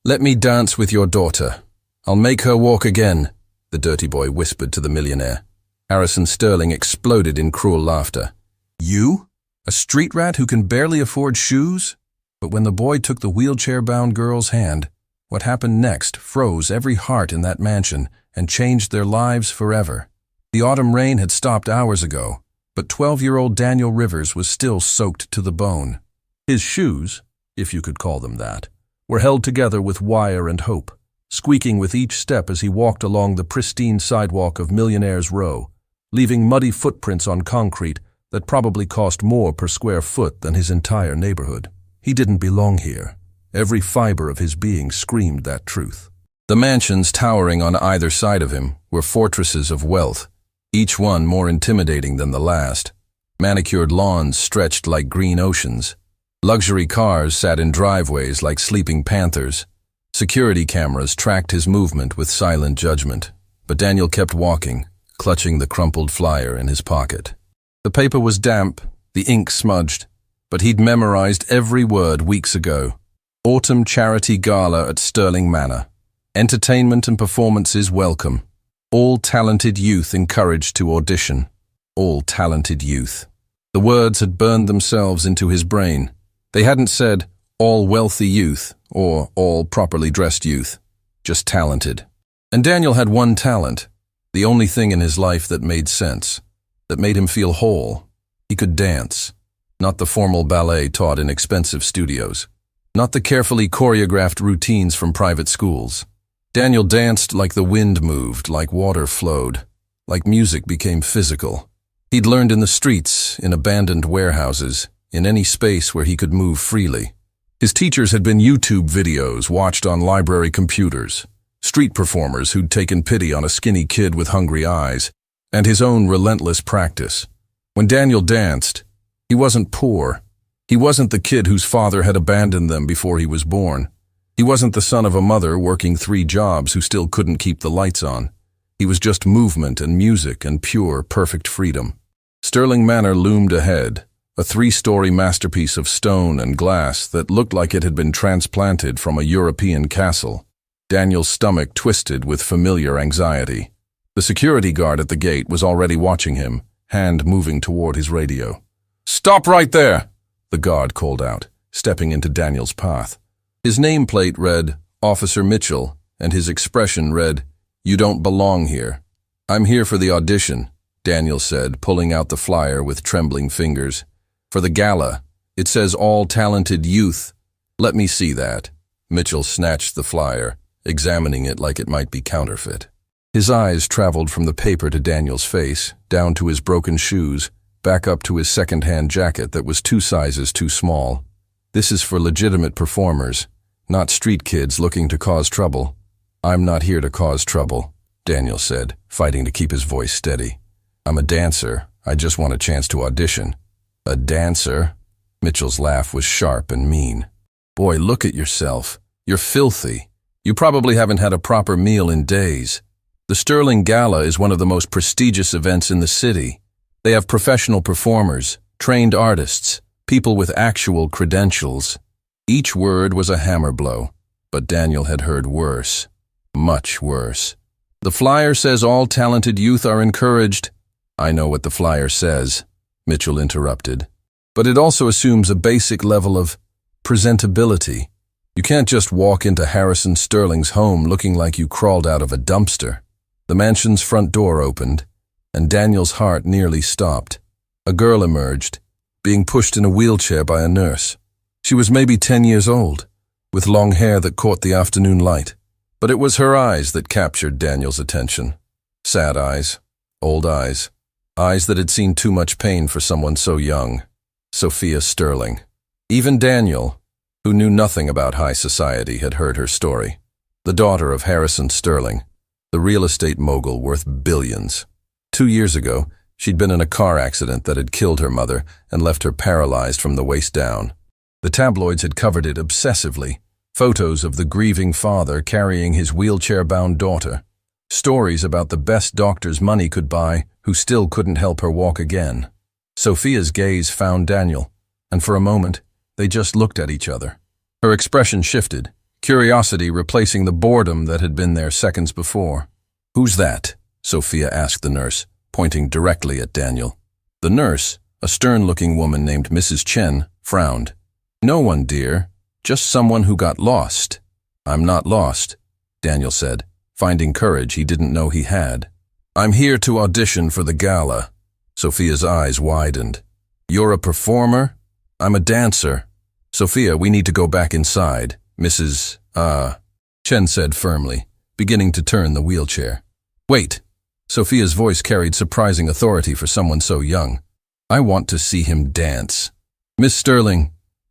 "Let me dance with your daughter. I'll make her walk again," the dirty boy whispered to the millionaire. Harrison Sterling exploded in cruel laughter. "You? A street rat who can barely afford shoes?" But when the boy took the wheelchair-bound girl's hand, what happened next froze every heart in that mansion and changed their lives forever. The autumn rain had stopped hours ago, but 12-year-old Daniel Rivers was still soaked to the bone. His shoes, if you could call them that, were held together with wire and hope, squeaking with each step as he walked along the pristine sidewalk of Millionaire's Row, leaving muddy footprints on concrete that probably cost more per square foot than his entire neighborhood. He didn't belong here. Every fiber of his being screamed that truth. The mansions towering on either side of him were fortresses of wealth, each one more intimidating than the last. Manicured lawns stretched like green oceans. Luxury cars sat in driveways like sleeping panthers. Security cameras tracked his movement with silent judgment. But Daniel kept walking, clutching the crumpled flyer in his pocket. The paper was damp, the ink smudged, but he'd memorized every word weeks ago. Autumn Charity Gala at Sterling Manor. Entertainment and performances welcome. All talented youth encouraged to audition. All talented youth. The words had burned themselves into his brain. They hadn't said, all wealthy youth, or all properly dressed youth. Just talented. And Daniel had one talent, the only thing in his life that made sense, that made him feel whole. He could dance. Not the formal ballet taught in expensive studios. Not the carefully choreographed routines from private schools. Daniel danced like the wind moved, like water flowed, like music became physical. He'd learned in the streets, in abandoned warehouses, in any space where he could move freely. His teachers had been YouTube videos watched on library computers, street performers who'd taken pity on a skinny kid with hungry eyes, and his own relentless practice. When Daniel danced, he wasn't poor. He wasn't the kid whose father had abandoned them before he was born. He wasn't the son of a mother working 3 jobs who still couldn't keep the lights on. He was just movement and music and pure, perfect freedom. Sterling Manor loomed ahead, a 3-story masterpiece of stone and glass that looked like it had been transplanted from a European castle. Daniel's stomach twisted with familiar anxiety. The security guard at the gate was already watching him, hand moving toward his radio. "Stop right there!" the guard called out, stepping into Daniel's path. His nameplate read, Officer Mitchell, and his expression read, "You don't belong here." "I'm here for the audition," Daniel said, pulling out the flyer with trembling fingers. "For the gala. It says all talented youth." "Let me see that." Mitchell snatched the flyer, examining it like it might be counterfeit. His eyes traveled from the paper to Daniel's face, down to his broken shoes, back up to his second-hand jacket that was 2 sizes too small. "This is for legitimate performers, not street kids looking to cause trouble." "I'm not here to cause trouble," Daniel said, fighting to keep his voice steady. "I'm a dancer. I just want a chance to audition." "A dancer?" Mitchell's laugh was sharp and mean. "Boy, look at yourself. You're filthy. You probably haven't had a proper meal in days. The Sterling Gala is one of the most prestigious events in the city. They have professional performers, trained artists, people with actual credentials." Each word was a hammer blow, but Daniel had heard worse. Much worse. "The flyer says all talented youth are encouraged." "I know what the flyer says," Mitchell interrupted. "But it also assumes a basic level of presentability. You can't just walk into Harrison Sterling's home looking like you crawled out of a dumpster." The mansion's front door opened, and Daniel's heart nearly stopped. A girl emerged, being pushed in a wheelchair by a nurse. She was maybe 10 years old, with long hair that caught the afternoon light. But it was her eyes that captured Daniel's attention. Sad eyes, old eyes, eyes that had seen too much pain for someone so young. Sophia Sterling. Even Daniel, who knew nothing about high society, had heard her story. The daughter of Harrison Sterling, the real estate mogul worth billions. 2 years ago, she'd been in a car accident that had killed her mother and left her paralyzed from the waist down. The tabloids had covered it obsessively. Photos of the grieving father carrying his wheelchair-bound daughter. Stories about the best doctors money could buy who still couldn't help her walk again. Sophia's gaze found Daniel, and for a moment, they just looked at each other. Her expression shifted, curiosity replacing the boredom that had been there seconds before. "Who's that?" Sophia asked the nurse, pointing directly at Daniel. The nurse, a stern-looking woman named Mrs. Chen, frowned. "No one, dear. Just someone who got lost." "I'm not lost," Daniel said, finding courage he didn't know he had. "I'm here to audition for the gala." Sophia's eyes widened. "You're a performer?" "I'm a dancer." "Sophia, we need to go back inside, Mrs. Chen said firmly, beginning to turn the wheelchair. "Wait." Sophia's voice carried surprising authority for someone so young. "I want to see him dance." "Miss Sterling,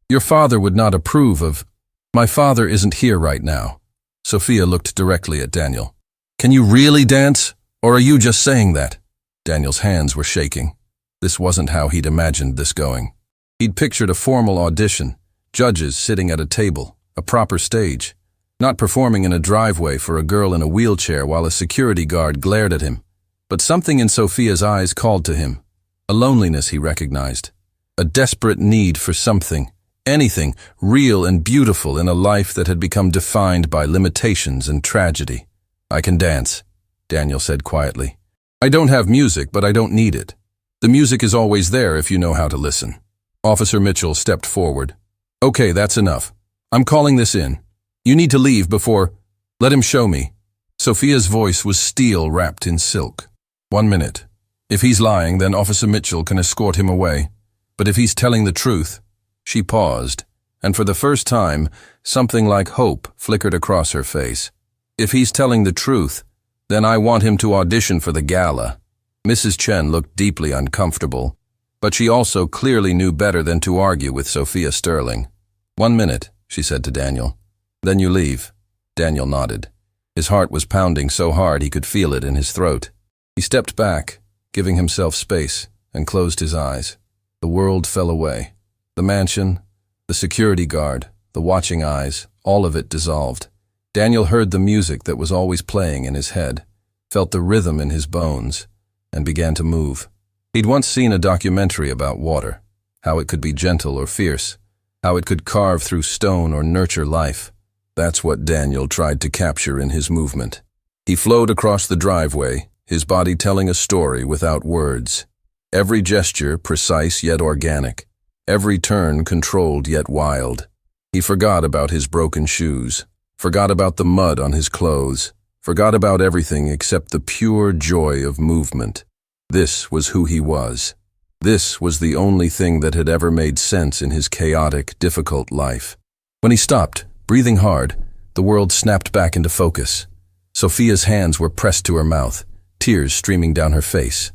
your father would not approve of—" "My father isn't here right now." Sophia looked directly at Daniel. "Can you really dance, or are you just saying that?" Daniel's hands were shaking. This wasn't how he'd imagined this going. He'd pictured a formal audition, judges sitting at a table, a proper stage, not performing in a driveway for a girl in a wheelchair while a security guard glared at him. But something in Sophia's eyes called to him. A loneliness he recognized. A desperate need for something, anything, real and beautiful in a life that had become defined by limitations and tragedy. "I can dance," Daniel said quietly. "I don't have music, but I don't need it. The music is always there if you know how to listen." Officer Mitchell stepped forward. "Okay, that's enough. I'm calling this in. You need to leave before— Let him show me." Sophia's voice was steel wrapped in silk. "1 minute. If he's lying, then Officer Mitchell can escort him away. But if he's telling the truth—" She paused, and for the first time, something like hope flickered across her face. "If he's telling the truth, then I want him to audition for the gala." Mrs. Chen looked deeply uncomfortable, but she also clearly knew better than to argue with Sophia Sterling. "1 minute," she said to Daniel. "Then you leave." Daniel nodded. His heart was pounding so hard he could feel it in his throat. He stepped back, giving himself space, and closed his eyes. The world fell away. The mansion, the security guard, the watching eyes, all of it dissolved. Daniel heard the music that was always playing in his head, felt the rhythm in his bones, and began to move. He'd once seen a documentary about water, how it could be gentle or fierce, how it could carve through stone or nurture life. That's what Daniel tried to capture in his movement. He flowed across the driveway, his body telling a story without words. Every gesture precise yet organic, every turn controlled yet wild. He forgot about his broken shoes, forgot about the mud on his clothes, forgot about everything except the pure joy of movement. This was who he was. This was the only thing that had ever made sense in his chaotic, difficult life. When he stopped, breathing hard, the world snapped back into focus. Sophia's hands were pressed to her mouth, tears streaming down her face.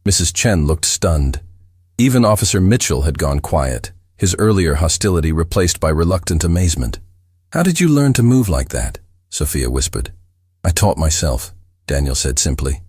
Mrs. Chen looked stunned. Even Officer Mitchell had gone quiet, his earlier hostility replaced by reluctant amazement. "How did you learn to move like that?" Sophia whispered. "I taught myself," Daniel said simply.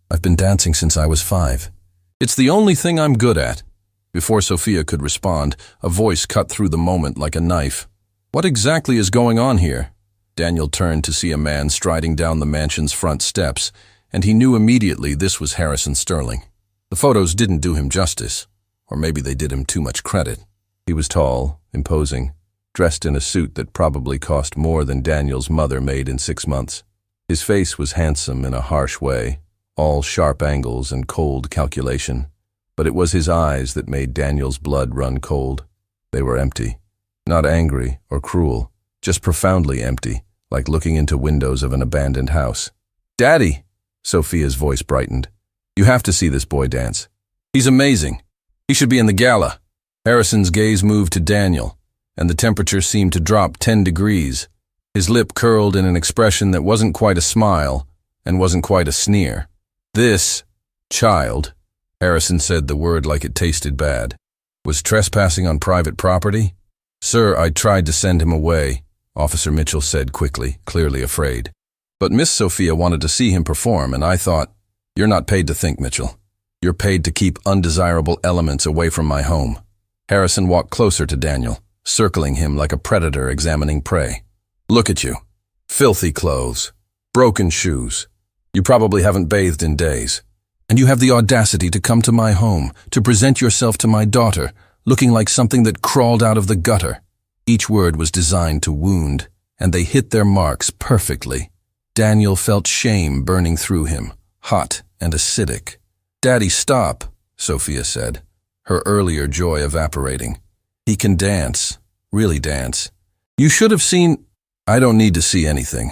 "I've been dancing since I was 5. "It's the only thing I'm good at." Before Sophia could respond, a voice cut through the moment like a knife. "What exactly is going on here?" Daniel turned to see a man striding down the mansion's front steps, and he knew immediately this was Harrison Sterling. The photos didn't do him justice, or maybe they did him too much credit. He was tall, imposing, dressed in a suit that probably cost more than Daniel's mother made in 6 months. His face was handsome in a harsh way, all sharp angles and cold calculation, but it was his eyes that made Daniel's blood run cold. They were empty, not angry or cruel, just profoundly empty, like looking into windows of an abandoned house. "Daddy!" Sophia's voice brightened. "You have to see this boy dance. He's amazing. He should be in the gala." Harrison's gaze moved to Daniel, and the temperature seemed to drop 10 degrees. His lip curled in an expression that wasn't quite a smile and wasn't quite a sneer. "This child," Harrison said the word like it tasted bad, "was trespassing on private property?" "Sir, I tried to send him away," Officer Mitchell said quickly, clearly afraid. "But Miss Sophia wanted to see him perform, and I thought—" "You're not paid to think, Mitchell. You're paid to keep undesirable elements away from my home." Harrison walked closer to Daniel, circling him like a predator examining prey. "Look at you. Filthy clothes. Broken shoes. You probably haven't bathed in days. And you have the audacity to come to my home, to present yourself to my daughter, looking like something that crawled out of the gutter." Each word was designed to wound, and they hit their marks perfectly. Daniel felt shame burning through him, hot and acidic. "Daddy, stop," Sophia said, her earlier joy evaporating. "He can dance, really dance. You should have seen—" "I don't need to see anything,"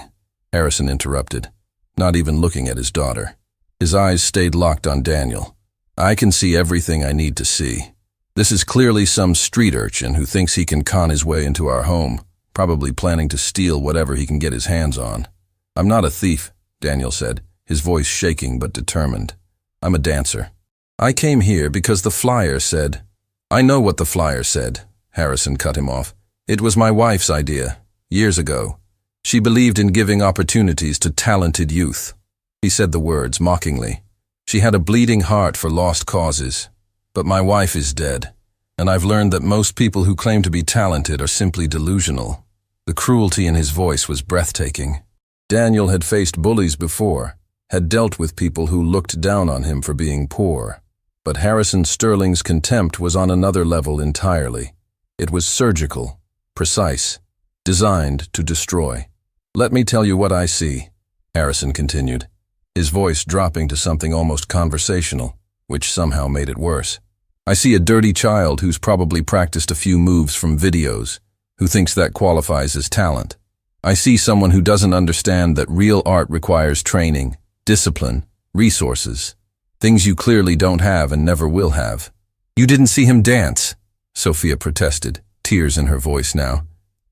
Harrison interrupted, not even looking at his daughter. His eyes stayed locked on Daniel. "I can see everything I need to see. This is clearly some street urchin who thinks he can con his way into our home, probably planning to steal whatever he can get his hands on." "I'm not a thief," Daniel said, his voice shaking but determined. "I'm a dancer. I came here because the flyer said—" "I know what the flyer said," Harrison cut him off. "It was my wife's idea, years ago. She believed in giving opportunities to talented youth." He said the words mockingly. "She had a bleeding heart for lost causes. But my wife is dead, and I've learned that most people who claim to be talented are simply delusional." The cruelty in his voice was breathtaking. Daniel had faced bullies before, had dealt with people who looked down on him for being poor. But Harrison Sterling's contempt was on another level entirely. It was surgical, precise, designed to destroy. "Let me tell you what I see," Harrison continued, his voice dropping to something almost conversational, which somehow made it worse. "I see a dirty child who's probably practiced a few moves from videos, who thinks that qualifies as talent. I see someone who doesn't understand that real art requires training, discipline, resources, things you clearly don't have and never will have." "You didn't see him dance," Sophia protested, tears in her voice now.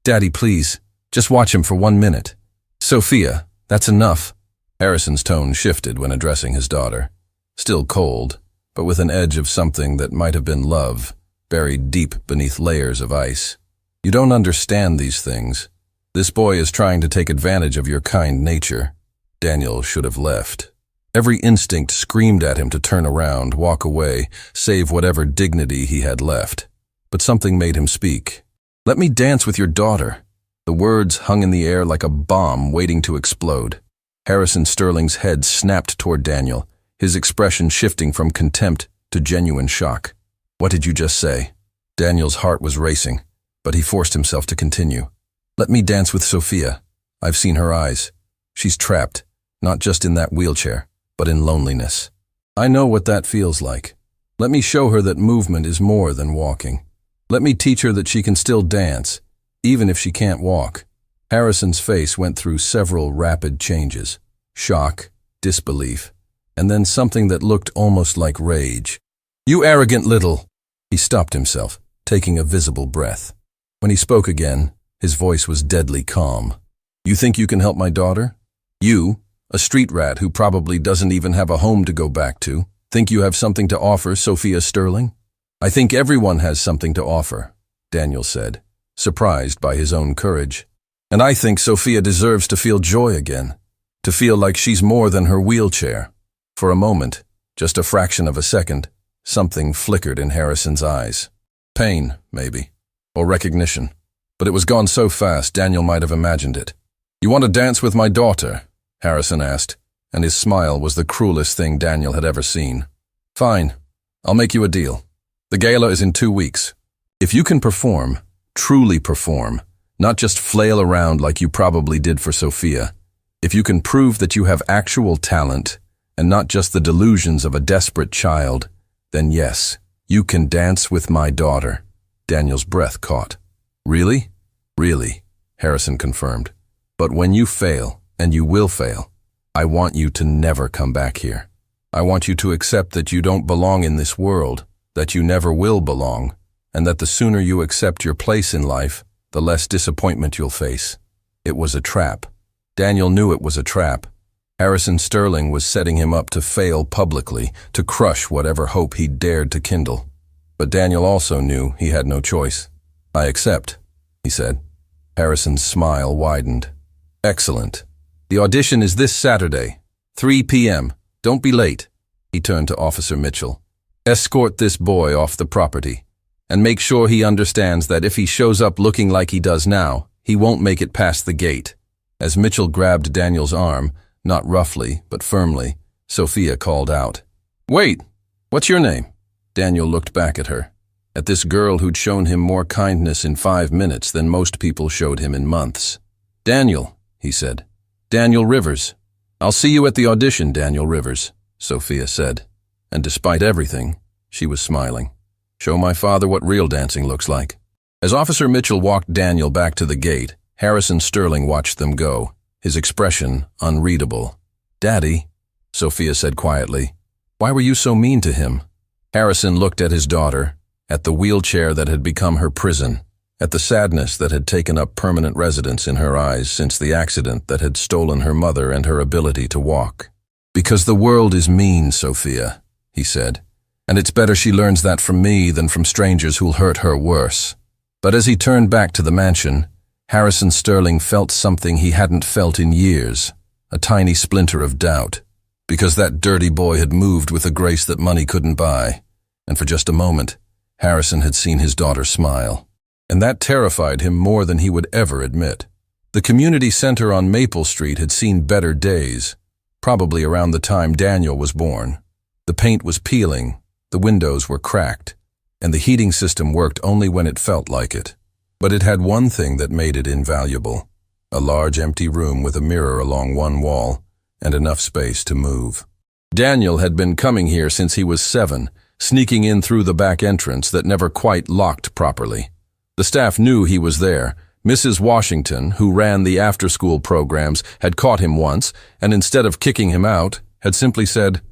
"Daddy, please, just watch him for 1 minute." "Sophia, that's enough." Harrison's tone shifted when addressing his daughter. Still cold, but with an edge of something that might have been love, buried deep beneath layers of ice. "You don't understand these things. This boy is trying to take advantage of your kind nature." Daniel should have left. Every instinct screamed at him to turn around, walk away, save whatever dignity he had left. But something made him speak. "Let me dance with your daughter." The words hung in the air like a bomb waiting to explode. Harrison Sterling's head snapped toward Daniel, his expression shifting from contempt to genuine shock. "What did you just say?" Daniel's heart was racing, but he forced himself to continue. "Let me dance with Sophia. I've seen her eyes. She's trapped, not just in that wheelchair, but in loneliness. I know what that feels like. Let me show her that movement is more than walking. Let me teach her that she can still dance, even if she can't walk." Harrison's face went through several rapid changes: shock, disbelief, and then something that looked almost like rage. "You arrogant little—" He stopped himself, taking a visible breath. When he spoke again, his voice was deadly calm. "You think you can help my daughter? You, a street rat who probably doesn't even have a home to go back to, think you have something to offer, Sophia Sterling?" "I think everyone has something to offer," Daniel said, surprised by his own courage. "And I think Sophia deserves to feel joy again, to feel like she's more than her wheelchair." For a moment, just a fraction of a second, something flickered in Harrison's eyes. Pain, maybe, or recognition. But it was gone so fast Daniel might have imagined it. "You want to dance with my daughter?" Harrison asked, and his smile was the cruelest thing Daniel had ever seen. "Fine, I'll make you a deal. The gala is in 2 weeks. If you can perform, truly perform, not just flail around like you probably did for Sophia, if you can prove that you have actual talent and not just the delusions of a desperate child, then yes, you can dance with my daughter." Daniel's breath caught. "Really?" "Really," Harrison confirmed. "But when you fail, and you will fail, I want you to never come back here. I want you to accept that you don't belong in this world, that you never will belong, and that the sooner you accept your place in life, the less disappointment you'll face." It was a trap. Daniel knew it was a trap. Harrison Sterling was setting him up to fail publicly, to crush whatever hope he dared to kindle. But Daniel also knew he had no choice. "I accept," he said. Harrison's smile widened. "Excellent. The audition is this Saturday, 3 p.m. Don't be late." He turned to Officer Mitchell. "Escort this boy off the property, and make sure he understands that if he shows up looking like he does now, he won't make it past the gate." As Mitchell grabbed Daniel's arm, not roughly, but firmly, Sophia called out, "Wait, what's your name?" Daniel looked back at her, at this girl who'd shown him more kindness in 5 minutes than most people showed him in months. Daniel, he said. Daniel Rivers. I'll see you at the audition, Daniel Rivers, Sophia said. And despite everything, she was smiling. Show my father what real dancing looks like. As Officer Mitchell walked Daniel back to the gate, Harrison Sterling watched them go, his expression unreadable. Daddy, Sophia said quietly, why were you so mean to him? Harrison looked at his daughter, at the wheelchair that had become her prison, at the sadness that had taken up permanent residence in her eyes since the accident that had stolen her mother and her ability to walk. Because the world is mean, Sophia, he said, and it's better she learns that from me than from strangers who'll hurt her worse. But as he turned back to the mansion, Harrison Sterling felt something he hadn't felt in years, a tiny splinter of doubt, because that dirty boy had moved with a grace that money couldn't buy, and for just a moment, Harrison had seen his daughter smile. And that terrified him more than he would ever admit. The community center on Maple Street had seen better days, probably around the time Daniel was born. The paint was peeling, the windows were cracked, and the heating system worked only when it felt like it. But it had one thing that made it invaluable: a large empty room with a mirror along one wall and enough space to move. Daniel had been coming here since he was 7, sneaking in through the back entrance that never quite locked properly. The staff knew he was there. Mrs. Washington, who ran the after-school programs, had caught him once, and instead of kicking him out, had simply said,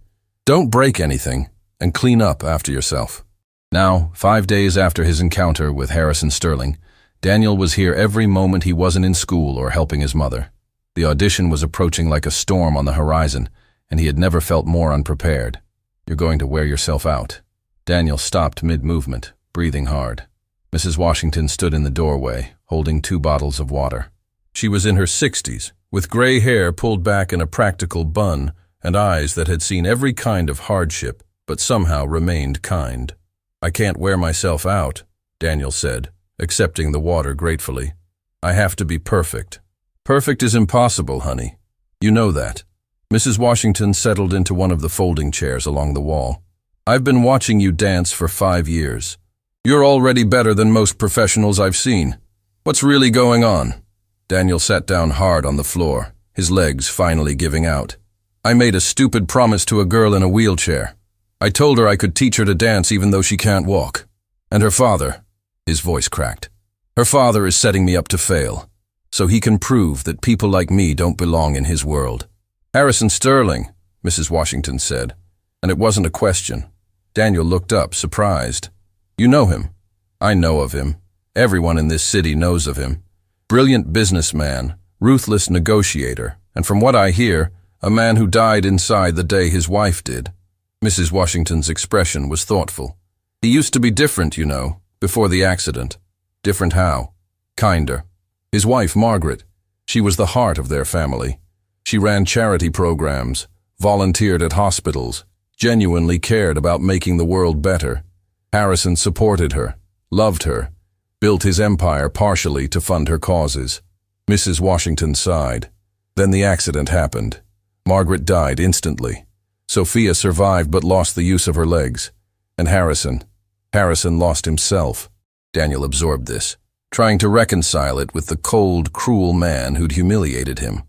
"Don't break anything, and clean up after yourself." Now, 5 days after his encounter with Harrison Sterling, Daniel was here every moment he wasn't in school or helping his mother. The audition was approaching like a storm on the horizon, and he had never felt more unprepared. "You're going to wear yourself out." Daniel stopped mid-movement, breathing hard. Mrs. Washington stood in the doorway, holding 2 bottles of water. She was in her 60s, with gray hair pulled back in a practical bun and eyes that had seen every kind of hardship, but somehow remained kind. "I can't wear myself out," Daniel said, accepting the water gratefully. "I have to be perfect." "Perfect is impossible, honey. You know that." Mrs. Washington settled into one of the folding chairs along the wall. "I've been watching you dance for 5 years. You're already better than most professionals I've seen. What's really going on?" Daniel sat down hard on the floor, his legs finally giving out. "I made a stupid promise to a girl in a wheelchair. I told her I could teach her to dance even though she can't walk. And her father," his voice cracked, "her father is setting me up to fail, so he can prove that people like me don't belong in his world." "Harrison Sterling," Mrs. Washington said, and it wasn't a question. Daniel looked up, surprised. "You know him?" "I know of him. Everyone in this city knows of him. Brilliant businessman, ruthless negotiator, and from what I hear, a man who died inside the day his wife did." Mrs. Washington's expression was thoughtful. "He used to be different, you know, before the accident." "Different how?" "Kinder. His wife, Margaret, she was the heart of their family. She ran charity programs, volunteered at hospitals, genuinely cared about making the world better. Harrison supported her, loved her, built his empire partially to fund her causes." Mrs. Washington sighed. "Then the accident happened. Margaret died instantly. Sophia survived but lost the use of her legs. And Harrison lost himself." Daniel absorbed this, trying to reconcile it with the cold, cruel man who'd humiliated him.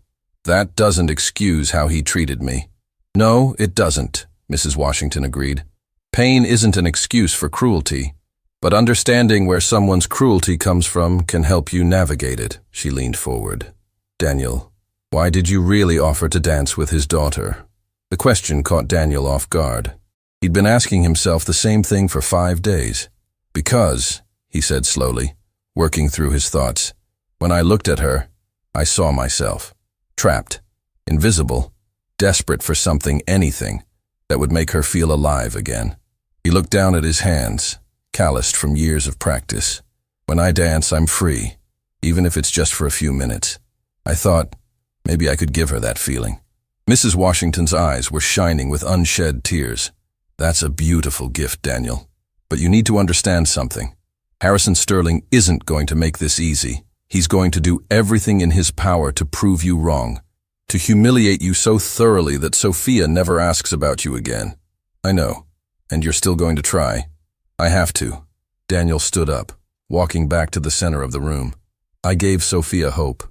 "That doesn't excuse how he treated me." "No, it doesn't," Mrs. Washington agreed. "Pain isn't an excuse for cruelty, but understanding where someone's cruelty comes from can help you navigate it." She leaned forward. "Daniel, why did you really offer to dance with his daughter?" The question caught Daniel off guard. He'd been asking himself the same thing for 5 days. "Because," he said slowly, working through his thoughts, "when I looked at her, I saw myself. Trapped, invisible, desperate for something, anything, that would make her feel alive again." He looked down at his hands, calloused from years of practice. "When I dance, I'm free, even if it's just for a few minutes." I thought, maybe I could give her that feeling. Mrs. Washington's eyes were shining with unshed tears. "That's a beautiful gift, Daniel. But you need to understand something. Harrison Sterling isn't going to make this easy. He's going to do everything in his power to prove you wrong, to humiliate you so thoroughly that Sophia never asks about you again. I know, and you're still going to try." "I have to." Daniel stood up, walking back to the center of the room. "I gave Sophia hope.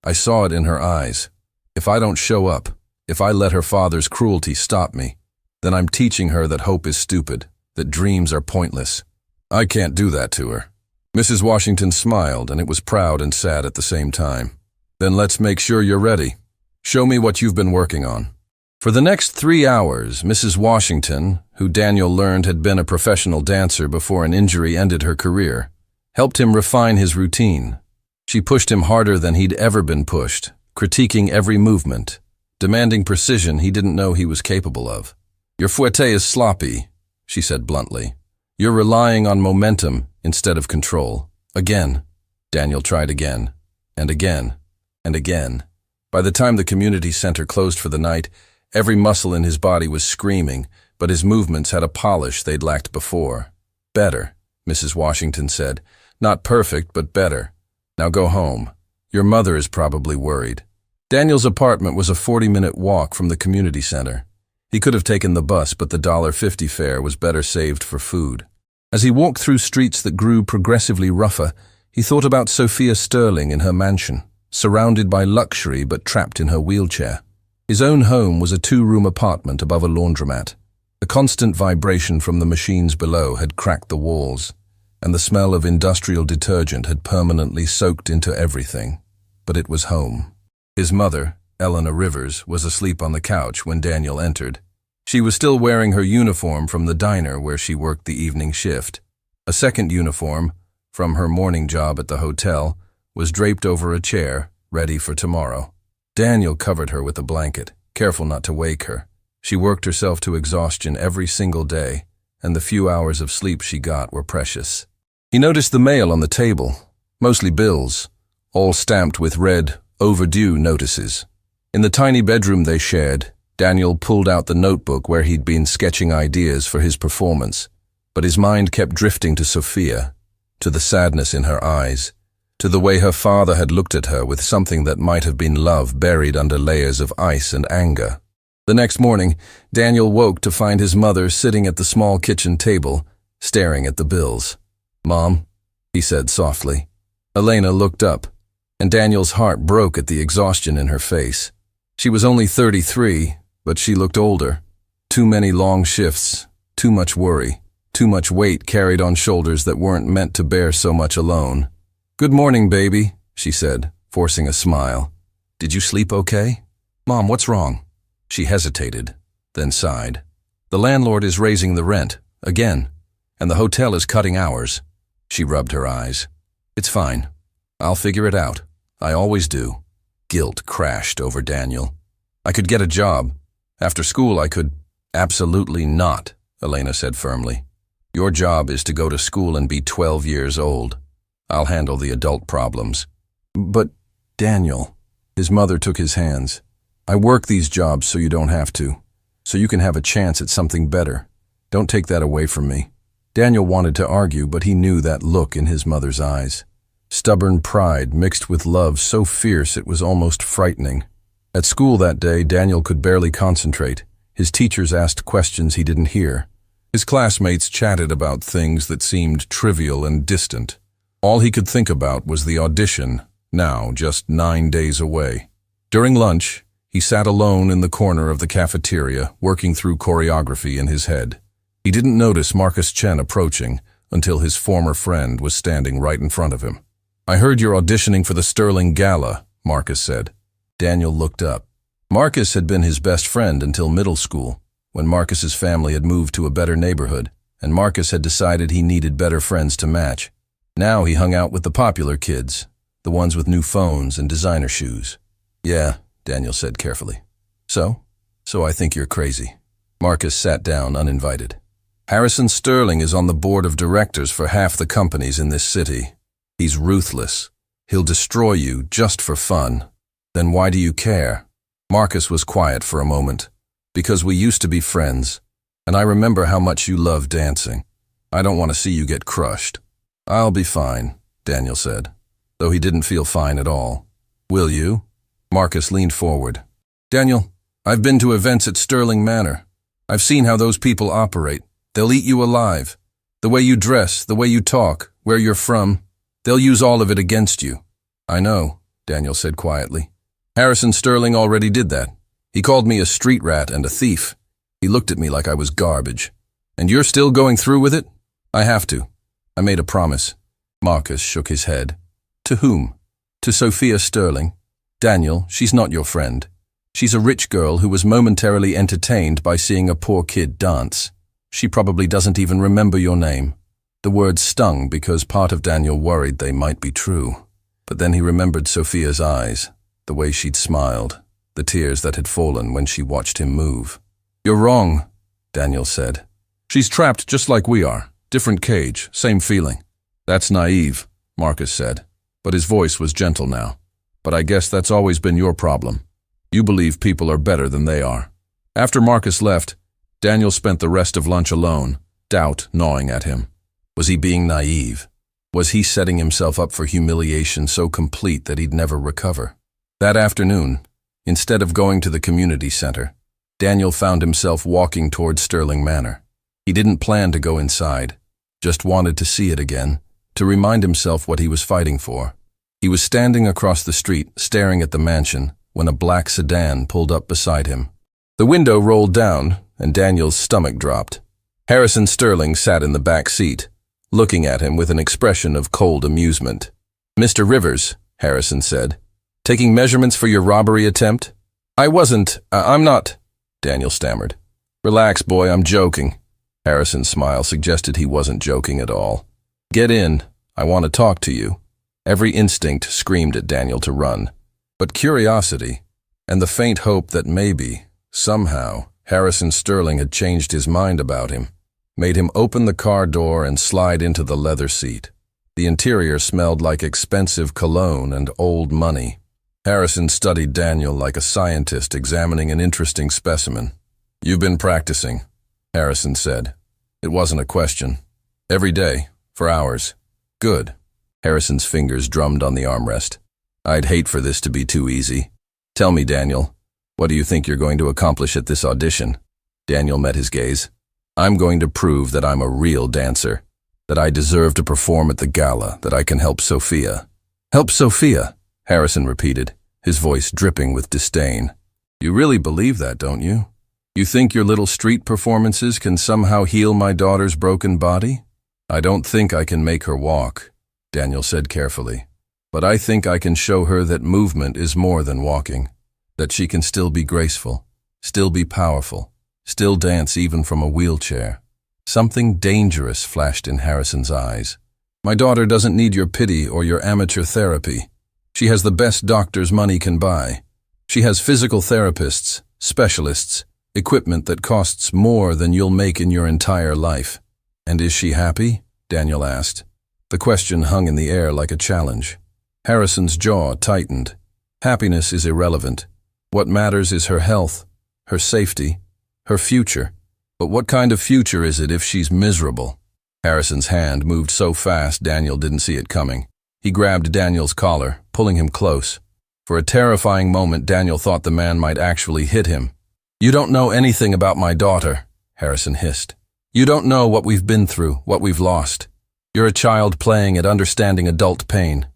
I saw it in her eyes. If I don't show up, if I let her father's cruelty stop me, then I'm teaching her that hope is stupid, that dreams are pointless. I can't do that to her. Mrs. Washington smiled, and it was proud and sad at the same time. Then let's make sure you're ready. Show me what you've been working on. For the next 3 hours, Mrs. Washington, who Daniel learned had been a professional dancer before an injury ended her career, helped him refine his routine. She pushed him harder than he'd ever been pushed, critiquing every movement, demanding precision he didn't know he was capable of. Your fouette is sloppy, she said bluntly. You're relying on momentum instead of control. Again. Daniel tried again, and again, and again. By the time the community center closed for the night, every muscle in his body was screaming, but his movements had a polish they'd lacked before. Better, Mrs. Washington said. Not perfect, but better. Now go home. Your mother is probably worried. Daniel's apartment was a 40-minute walk from the community center. He could have taken the bus, but the $1.50 fare was better saved for food. As he walked through streets that grew progressively rougher, he thought about Sophia Sterling in her mansion, surrounded by luxury but trapped in her wheelchair. His own home was a 2-room apartment above a laundromat. The constant vibration from the machines below had cracked the walls, and the smell of industrial detergent had permanently soaked into everything. But it was home. His mother, Eleanor Rivers, was asleep on the couch when Daniel entered. She was still wearing her uniform from the diner where she worked the evening shift. A second uniform, from her morning job at the hotel, was draped over a chair, ready for tomorrow. Daniel covered her with a blanket, careful not to wake her. She worked herself to exhaustion every single day, and the few hours of sleep she got were precious. He noticed the mail on the table, mostly bills, all stamped with red, overdue notices. In the tiny bedroom they shared, Daniel pulled out the notebook where he'd been sketching ideas for his performance, but his mind kept drifting to Sophia, to the sadness in her eyes, to the way her father had looked at her with something that might have been love buried under layers of ice and anger. The next morning, Daniel woke to find his mother sitting at the small kitchen table, staring at the bills. "Mom," he said softly. Elena looked up, and Daniel's heart broke at the exhaustion in her face. She was only 33, but she looked older. Too many long shifts, too much worry, too much weight carried on shoulders that weren't meant to bear so much alone. "Good morning, baby," she said, forcing a smile. "Did you sleep okay?" "Mom, what's wrong?" She hesitated, then sighed. "The landlord is raising the rent, again, and the hotel is cutting hours." She rubbed her eyes. "It's fine. I'll figure it out. I always do." Guilt crashed over Daniel. "I could get a job. After school I could—" "Absolutely not," Elena said firmly. "Your job is to go to school and be 12 years old. I'll handle the adult problems." "But, Daniel," his mother took his hands, "I work these jobs so you don't have to, so you can have a chance at something better. Don't take that away from me." Daniel wanted to argue, but he knew that look in his mother's eyes. Stubborn pride mixed with love so fierce it was almost frightening. At school that day, Daniel could barely concentrate. His teachers asked questions he didn't hear. His classmates chatted about things that seemed trivial and distant. All he could think about was the audition, now just 9 days away. During lunch, he sat alone in the corner of the cafeteria, working through choreography in his head. He didn't notice Marcus Chen approaching until his former friend was standing right in front of him. "I heard you're auditioning for the Sterling Gala," Marcus said. Daniel looked up. Marcus had been his best friend until middle school, when Marcus's family had moved to a better neighborhood, and Marcus had decided he needed better friends to match. Now he hung out with the popular kids, the ones with new phones and designer shoes. "Yeah," Daniel said carefully. So I think you're crazy." Marcus sat down uninvited. "Harrison Sterling is on the board of directors for half the companies in this city. He's ruthless. He'll destroy you just for fun. Then why do you care?" Marcus was quiet for a moment. "Because we used to be friends, and I remember how much you loved dancing. I don't want to see you get crushed." "I'll be fine," Daniel said, though he didn't feel fine at all. "Will you?" Marcus leaned forward. "Daniel, I've been to events at Sterling Manor. I've seen how those people operate. They'll eat you alive. The way you dress, the way you talk, where you're from, they'll use all of it against you." "I know," Daniel said quietly. Harrison Sterling already did that. He called me a street rat and a thief. He looked at me like I was garbage. And you're still going through with it? I have to. I made a promise. Marcus shook his head. To whom? To Sophia Sterling. Daniel, she's not your friend. She's a rich girl who was momentarily entertained by seeing a poor kid dance. She probably doesn't even remember your name. The words stung because part of Daniel worried they might be true. But then he remembered Sophia's eyes, the way she'd smiled, the tears that had fallen when she watched him move. You're wrong, Daniel said. She's trapped just like we are. Different cage, same feeling. That's naive, Marcus said, but his voice was gentle now. But I guess that's always been your problem. You believe people are better than they are. After Marcus left, Daniel spent the rest of lunch alone, doubt gnawing at him. Was he being naive? Was he setting himself up for humiliation so complete that he'd never recover? That afternoon, instead of going to the community center, Daniel found himself walking toward Sterling Manor. He didn't plan to go inside, just wanted to see it again, to remind himself what he was fighting for. He was standing across the street, staring at the mansion, when a black sedan pulled up beside him. The window rolled down, and Daniel's stomach dropped. Harrison Sterling sat in the back seat, looking at him with an expression of cold amusement. Mr. Rivers, Harrison said, taking measurements for your robbery attempt? I'm not, Daniel stammered. Relax, boy, I'm joking. Harrison's smile suggested he wasn't joking at all. Get in, I want to talk to you. Every instinct screamed at Daniel to run. But curiosity, and the faint hope that maybe, somehow, Harrison Sterling had changed his mind about him, made him open the car door and slide into the leather seat. The interior smelled like expensive cologne and old money. Harrison studied Daniel like a scientist examining an interesting specimen. You've been practicing, Harrison said. It wasn't a question. Every day, for hours. Good. Harrison's fingers drummed on the armrest. I'd hate for this to be too easy. Tell me, Daniel, what do you think you're going to accomplish at this audition? Daniel met his gaze. I'm going to prove that I'm a real dancer, that I deserve to perform at the gala, that I can help Sophia. Help Sophia, Harrison repeated, his voice dripping with disdain. You really believe that, don't you? You think your little street performances can somehow heal my daughter's broken body? I don't think I can make her walk, Daniel said carefully. But I think I can show her that movement is more than walking, that she can still be graceful, still be powerful, still dance even from a wheelchair. Something dangerous flashed in Harrison's eyes. My daughter doesn't need your pity or your amateur therapy. She has the best doctors money can buy. She has physical therapists, specialists, equipment that costs more than you'll make in your entire life. And is she happy? Daniel asked. The question hung in the air like a challenge. Harrison's jaw tightened. Happiness is irrelevant. What matters is her health, her safety, her future. But what kind of future is it if she's miserable? Harrison's hand moved so fast Daniel didn't see it coming. He grabbed Daniel's collar, pulling him close. For a terrifying moment, Daniel thought the man might actually hit him. You don't know anything about my daughter, Harrison hissed. You don't know what we've been through, what we've lost. You're a child playing at understanding adult pain.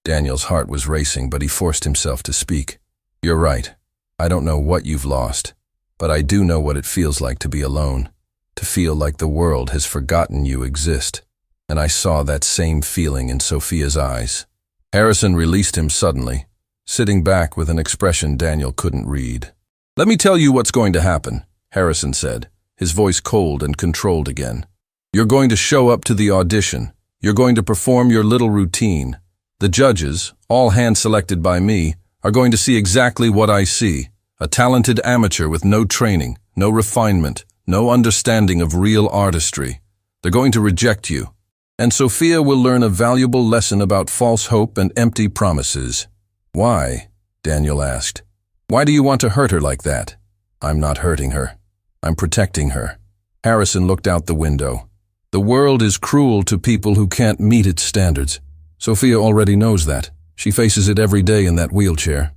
Daniel's heart was racing, but he forced himself to speak. You're right. I don't know what you've lost, but I do know what it feels like to be alone, to feel like the world has forgotten you exist. And I saw that same feeling in Sophia's eyes. Harrison released him suddenly, sitting back with an expression Daniel couldn't read. Let me tell you what's going to happen, Harrison said, his voice cold and controlled again. You're going to show up to the audition. You're going to perform your little routine. The judges, all hand-selected by me, are going to see exactly what I see. A talented amateur with no training, no refinement, no understanding of real artistry. They're going to reject you. And Sophia will learn a valuable lesson about false hope and empty promises. Why? Daniel asked. Why do you want to hurt her like that? I'm not hurting her. I'm protecting her. Harrison looked out the window. The world is cruel to people who can't meet its standards. Sophia already knows that. She faces it every day in that wheelchair.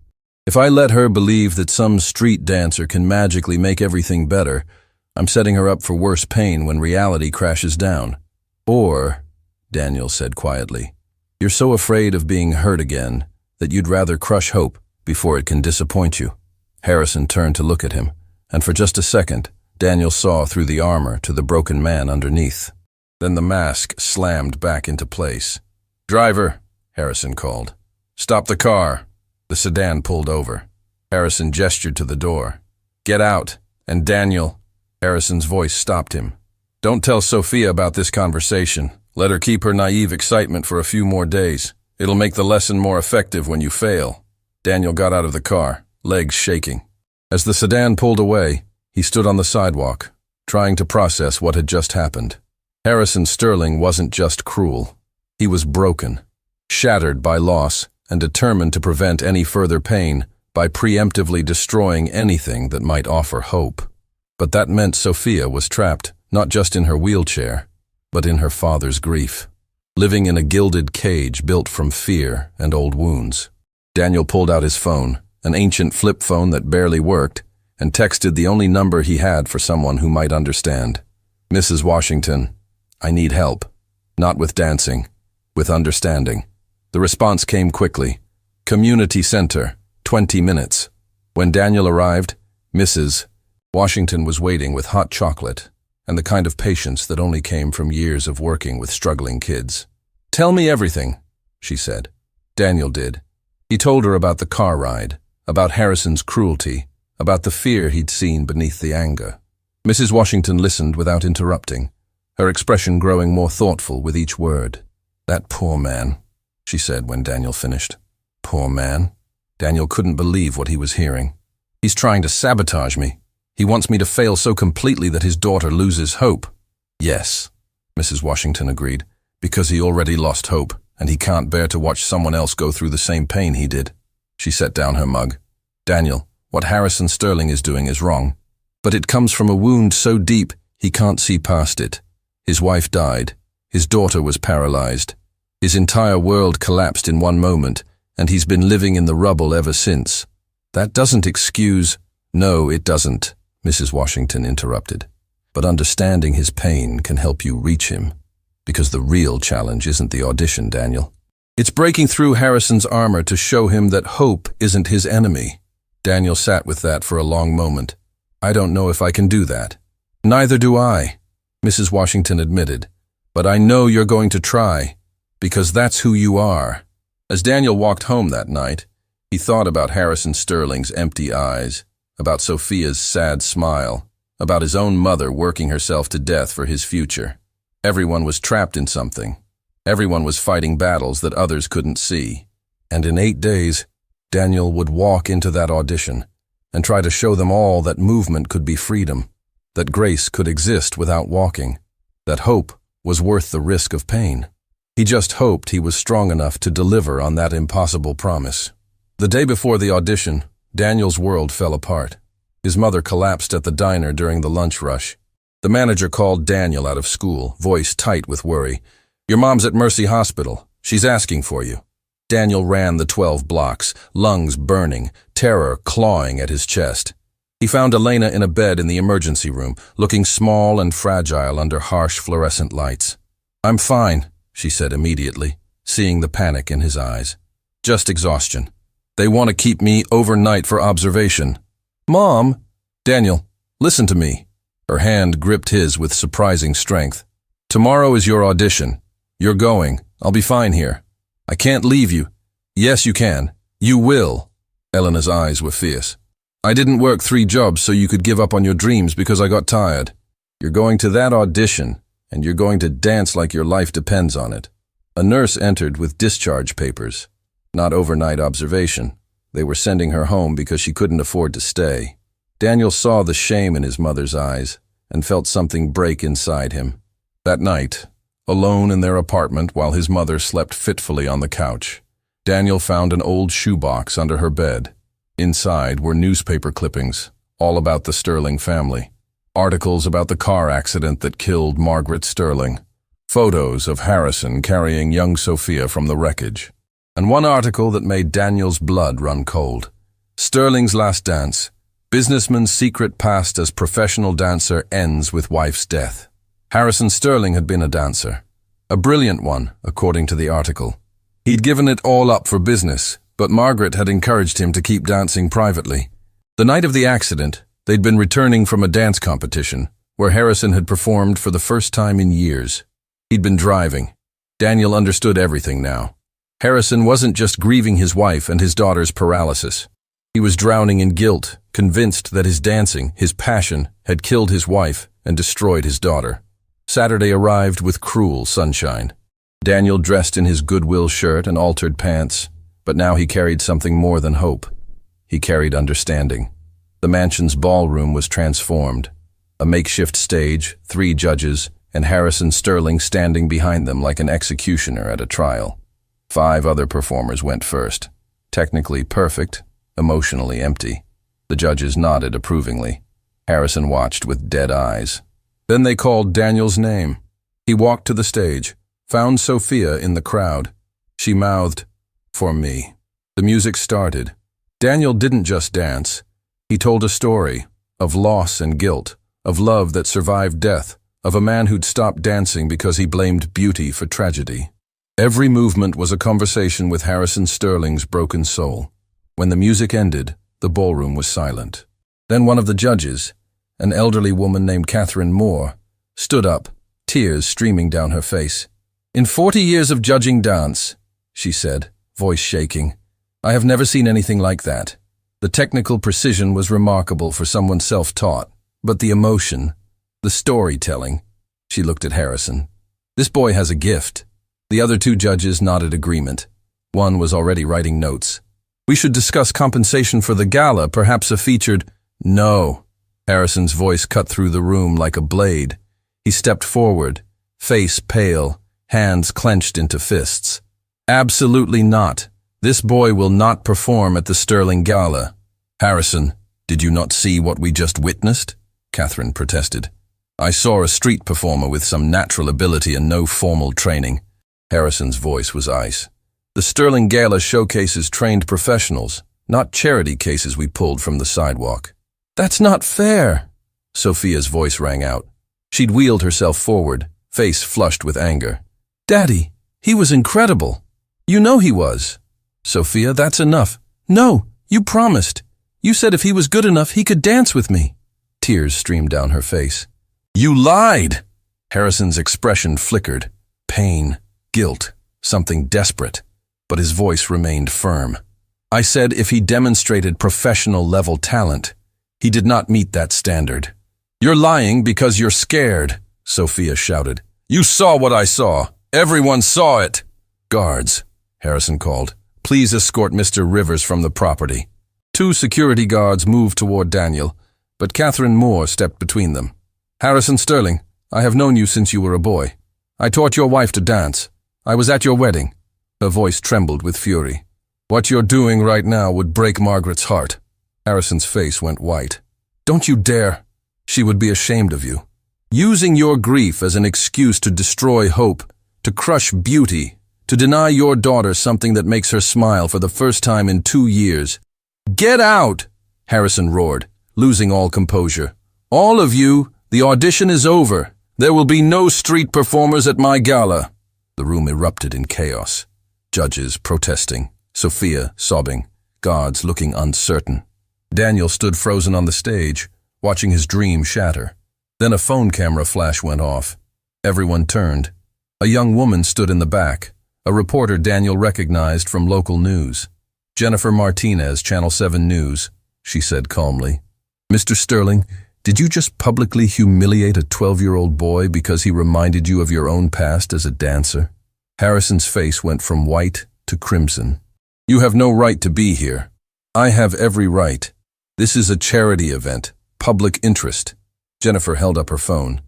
If I let her believe that some street dancer can magically make everything better, I'm setting her up for worse pain when reality crashes down. Or, Daniel said quietly, you're so afraid of being hurt again that you'd rather crush hope before it can disappoint you. Harrison turned to look at him, and for just a second, Daniel saw through the armor to the broken man underneath. Then the mask slammed back into place. "Driver," Harrison called. "Stop the car." The sedan pulled over. Harrison gestured to the door. "Get out." And Daniel, Harrison's voice stopped him. "Don't tell Sophia about this conversation. Let her keep her naive excitement for a few more days. It'll make the lesson more effective when you fail." Daniel got out of the car, legs shaking. As the sedan pulled away, he stood on the sidewalk, trying to process what had just happened. Harrison Sterling wasn't just cruel. He was broken, shattered by loss, and determined to prevent any further pain by preemptively destroying anything that might offer hope. But that meant Sophia was trapped, not just in her wheelchair, but in her father's grief, living in a gilded cage built from fear and old wounds. Daniel pulled out his phone, an ancient flip phone that barely worked, and texted the only number he had for someone who might understand. "Mrs. Washington, I need help. Not with dancing, with understanding." The response came quickly. "Community Center, 20 minutes. When Daniel arrived, Mrs. Washington was waiting with hot chocolate and the kind of patience that only came from years of working with struggling kids. "Tell me everything," she said. Daniel did. He told her about the car ride, about Harrison's cruelty, about the fear he'd seen beneath the anger. Mrs. Washington listened without interrupting, her expression growing more thoughtful with each word. "That poor man," she said when Daniel finished. "Poor man." Daniel couldn't believe what he was hearing. "He's trying to sabotage me. He wants me to fail so completely that his daughter loses hope." "Yes," Mrs. Washington agreed, "because he already lost hope, and he can't bear to watch someone else go through the same pain he did." She set down her mug. "Daniel, what Harrison Sterling is doing is wrong. But it comes from a wound so deep he can't see past it. His wife died. His daughter was paralyzed. His entire world collapsed in one moment, and he's been living in the rubble ever since. That doesn't excuse—" "No, it doesn't," Mrs. Washington interrupted. "But understanding his pain can help you reach him. Because the real challenge isn't the audition, Daniel. It's breaking through Harrison's armor to show him that hope isn't his enemy." Daniel sat with that for a long moment. "I don't know if I can do that." "Neither do I," Mrs. Washington admitted. "But I know you're going to try, because that's who you are." As Daniel walked home that night, he thought about Harrison Sterling's empty eyes, about Sophia's sad smile, about his own mother working herself to death for his future. Everyone was trapped in something. Everyone was fighting battles that others couldn't see. And in 8 days, Daniel would walk into that audition and try to show them all that movement could be freedom, that grace could exist without walking, that hope was worth the risk of pain. He just hoped he was strong enough to deliver on that impossible promise. The day before the audition, Daniel's world fell apart. His mother collapsed at the diner during the lunch rush. The manager called Daniel out of school, voice tight with worry. "Your mom's at Mercy Hospital. She's asking for you." Daniel ran the 12 blocks, lungs burning, terror clawing at his chest. He found Elena in a bed in the emergency room, looking small and fragile under harsh fluorescent lights. "I'm fine," she said immediately, seeing the panic in his eyes. "Just exhaustion. They want to keep me overnight for observation." "Mom!" "Daniel, listen to me." Her hand gripped his with surprising strength. "Tomorrow is your audition. You're going. I'll be fine here. I can't leave you." "Yes, you can. You will." Elena's eyes were fierce. "I didn't work 3 jobs so you could give up on your dreams because I got tired. You're going to that audition, and you're going to dance like your life depends on it." A nurse entered with discharge papers. Not overnight observation. They were sending her home because she couldn't afford to stay. Daniel saw the shame in his mother's eyes and felt something break inside him. That night, alone in their apartment while his mother slept fitfully on the couch, Daniel found an old shoebox under her bed. Inside were newspaper clippings, all about the Sterling family. Articles about the car accident that killed Margaret Sterling. Photos of Harrison carrying young Sophia from the wreckage. And one article that made Daniel's blood run cold. Sterling's last dance. Businessman's secret past as professional dancer ends with wife's death. Harrison Sterling had been a dancer. A brilliant one, according to the article. He'd given it all up for business, but Margaret had encouraged him to keep dancing privately. The night of the accident, they'd been returning from a dance competition, where Harrison had performed for the first time in years. He'd been driving. Daniel understood everything now. Harrison wasn't just grieving his wife and his daughter's paralysis. He was drowning in guilt, convinced that his dancing, his passion, had killed his wife and destroyed his daughter. Saturday arrived with cruel sunshine. Daniel dressed in his Goodwill shirt and altered pants, but now he carried something more than hope. He carried understanding. The mansion's ballroom was transformed. A makeshift stage, 3 judges, and Harrison Sterling standing behind them like an executioner at a trial. 5 other performers went first. Technically perfect, emotionally empty. The judges nodded approvingly. Harrison watched with dead eyes. Then they called Daniel's name. He walked to the stage, found Sophia in the crowd. She mouthed, "For me." The music started. Daniel didn't just dance. He told a story of loss and guilt, of love that survived death, of a man who'd stopped dancing because he blamed beauty for tragedy. Every movement was a conversation with Harrison Sterling's broken soul. When the music ended, the ballroom was silent. Then one of the judges, an elderly woman named Catherine Moore, stood up, tears streaming down her face. "In 40 years of judging dance," she said, voice shaking, "I have never seen anything like that. The technical precision was remarkable for someone self-taught, but the emotion, the storytelling." She looked at Harrison. "This boy has a gift." The other 2 judges nodded agreement. One was already writing notes. "We should discuss compensation for the gala, perhaps a featured—" "No." Harrison's voice cut through the room like a blade. He stepped forward, face pale, hands clenched into fists. "Absolutely not. This boy will not perform at the Sterling Gala." "Harrison, did you not see what we just witnessed?" Catherine protested. "I saw a street performer with some natural ability and no formal training." Harrison's voice was ice. "The Sterling Gala showcases trained professionals, not charity cases we pulled from the sidewalk." "That's not fair," Sophia's voice rang out. She'd wheeled herself forward, face flushed with anger. "Daddy, he was incredible. You know he was." "Sophia, that's enough." "No, you promised. You said if he was good enough, he could dance with me." Tears streamed down her face. "You lied!" Harrison's expression flickered. Pain, guilt, something desperate, but his voice remained firm. "I said if he demonstrated professional-level talent. He did not meet that standard." "You're lying because you're scared," Sophia shouted. "You saw what I saw. Everyone saw it." "Guards," Harrison called. "Please escort Mr. Rivers from the property." 2 security guards moved toward Daniel, but Catherine Moore stepped between them. "Harrison Sterling, I have known you since you were a boy. I taught your wife to dance. I was at your wedding." Her voice trembled with fury. "What you're doing right now would break Margaret's heart." Harrison's face went white. "Don't you dare. She would be ashamed of you. Using your grief as an excuse to destroy hope, to crush beauty, to deny your daughter something that makes her smile for the first time in 2 years. Get out!" Harrison roared, losing all composure. "All of you, the audition is over. There will be no street performers at my gala." The room erupted in chaos. Judges protesting, Sophia sobbing, guards looking uncertain. Daniel stood frozen on the stage, watching his dream shatter. Then a phone camera flash went off. Everyone turned. A young woman stood in the back, a reporter Daniel recognized from local news. "Jennifer Martinez, Channel 7 News," she said calmly. "Mr. Sterling, did you just publicly humiliate a 12-year-old boy because he reminded you of your own past as a dancer?" Harrison's face went from white to crimson. "You have no right to be here." "I have every right. This is a charity event, public interest." Jennifer held up her phone.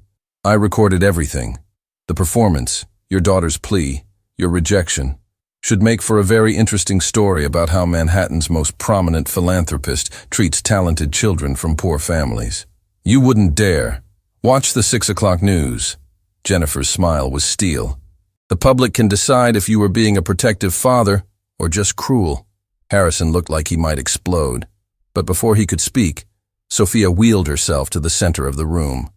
"I recorded everything. The performance, your daughter's plea, your rejection, should make for a very interesting story about how Manhattan's most prominent philanthropist treats talented children from poor families. You wouldn't dare. Watch the 6 o'clock news." Jennifer's smile was steel. "The public can decide if you were being a protective father or just cruel." Harrison looked like he might explode. But before he could speak, Sophia wheeled herself to the center of the room.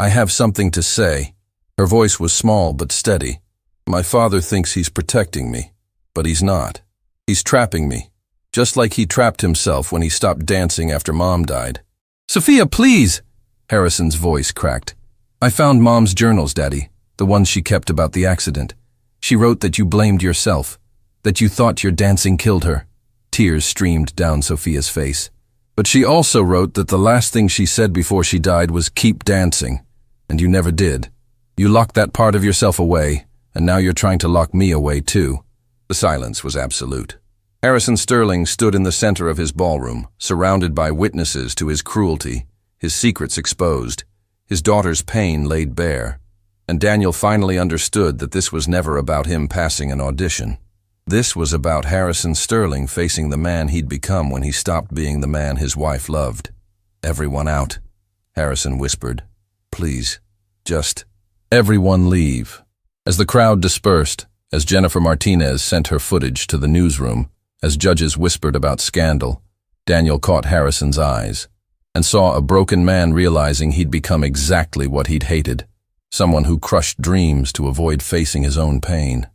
"I have something to say." Her voice was small but steady. "My father thinks he's protecting me, but he's not. He's trapping me. just like he trapped himself when he stopped dancing after Mom died. "Sophia, please!" Harrison's voice cracked. "I found Mom's journals, Daddy, the ones she kept about the accident. She wrote that you blamed yourself, that you thought your dancing killed her." Tears streamed down Sophia's face. "But she also wrote that the last thing she said before she died was keep dancing, and you never did. You locked that part of yourself away, and now you're trying to lock me away too." The silence was absolute. Harrison Sterling stood in the center of his ballroom, surrounded by witnesses to his cruelty, his secrets exposed, his daughter's pain laid bare. And Daniel finally understood that this was never about him passing an audition. This was about Harrison Sterling facing the man he'd become when he stopped being the man his wife loved. "Everyone out," Harrison whispered. "Please, just everyone leave." As the crowd dispersed, as Jennifer Martinez sent her footage to the newsroom, as judges whispered about scandal, Daniel caught Harrison's eyes and saw a broken man realizing he'd become exactly what he'd hated, someone who crushed dreams to avoid facing his own pain.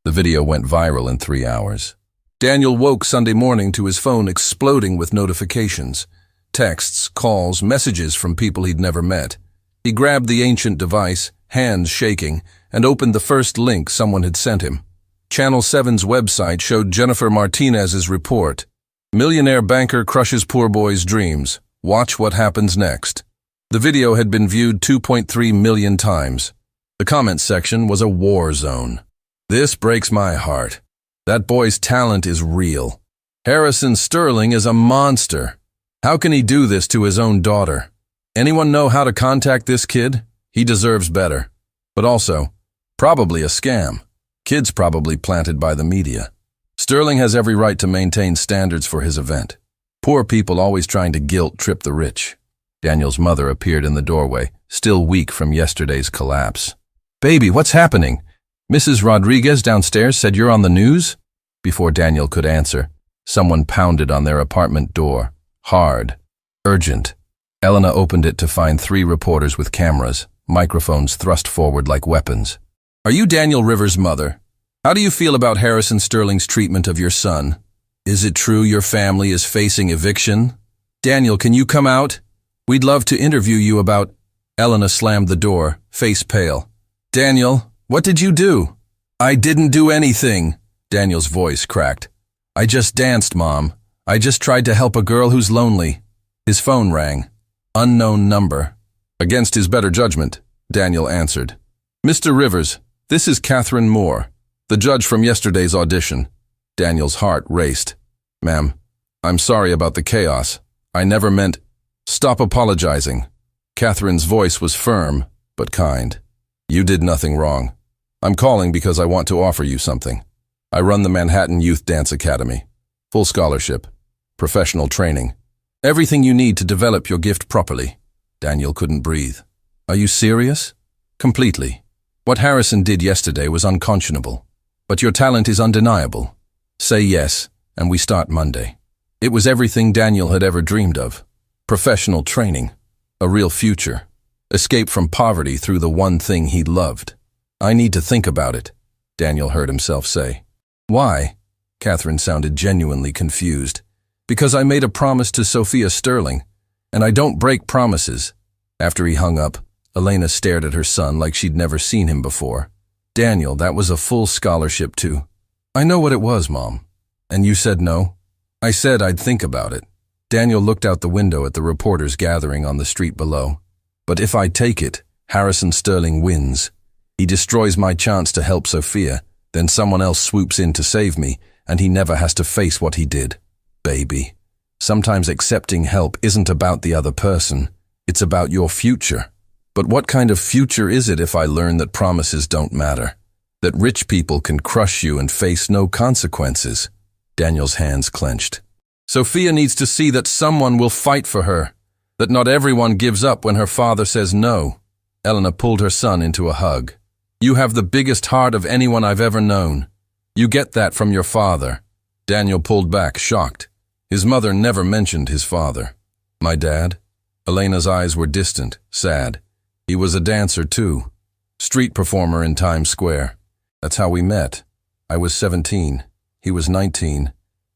The video went viral in 3 hours. Daniel woke Sunday morning to his phone exploding with notifications, texts, calls, messages from people he'd never met. He grabbed the ancient device, hands shaking, and opened the first link someone had sent him. Channel 7's website showed Jennifer Martinez's report. "Millionaire banker crushes poor boy's dreams. Watch what happens next." The video had been viewed 2.3 million times. The comment section was a war zone. "This breaks my heart. That boy's talent is real. Harrison Sterling is a monster. How can he do this to his own daughter? Anyone know how to contact this kid? He deserves better." But also, probably a scam. Kids probably planted by the media. Sterling has every right to maintain standards for his event. Poor people always trying to guilt-trip the rich. Daniel's mother appeared in the doorway, still weak from yesterday's collapse. "Baby, what's happening? Mrs. Rodriguez downstairs said you're on the news?" Before Daniel could answer, someone pounded on their apartment door. Hard. Urgent. Elena opened it to find 3 reporters with cameras, microphones thrust forward like weapons. "Are you Daniel Rivers' mother? How do you feel about Harrison Sterling's treatment of your son? Is it true your family is facing eviction? Daniel, can you come out? We'd love to interview you about—" Elena slammed the door, face pale. "Daniel, what did you do?" "I didn't do anything," Daniel's voice cracked. "I just danced, Mom. I just tried to help a girl who's lonely." His phone rang. Unknown number. Against his better judgment, Daniel answered. "Mr. Rivers, this is Catherine Moore, the judge from yesterday's audition." Daniel's heart raced. "Ma'am, I'm sorry about the chaos. I never meant—" "Stop apologizing." Catherine's voice was firm, but kind. "You did nothing wrong. I'm calling because I want to offer you something. I run the Manhattan Youth Dance Academy. Full scholarship. Professional training. Everything you need to develop your gift properly." Daniel couldn't breathe. "Are you serious?" "Completely. What Harrison did yesterday was unconscionable. But your talent is undeniable. Say yes, and we start Monday." It was everything Daniel had ever dreamed of. Professional training. A real future. Escape from poverty through the one thing he loved. "I need to think about it," Daniel heard himself say. "Why?" Catherine sounded genuinely confused. "Because I made a promise to Sophia Sterling, and I don't break promises." After he hung up, Elena stared at her son like she'd never seen him before. "Daniel, that was a full scholarship too." "I know what it was, Mom." "And you said no?" "I said I'd think about it." Daniel looked out the window at the reporters gathering on the street below. "But if I take it, Harrison Sterling wins. He destroys my chance to help Sophia, then someone else swoops in to save me, and he never has to face what he did. Baby, sometimes accepting help isn't about the other person. It's about your future." "But what kind of future is it if I learn that promises don't matter? That rich people can crush you and face no consequences?" Daniel's hands clenched. "Sophia needs to see that someone will fight for her, that not everyone gives up when her father says no." Elena pulled her son into a hug. "You have the biggest heart of anyone I've ever known. You get that from your father." Daniel pulled back, shocked. His mother never mentioned his father. "My dad?" Elena's eyes were distant, sad. "He was a dancer too. Street performer in Times Square. That's how we met. I was 17. He was 19.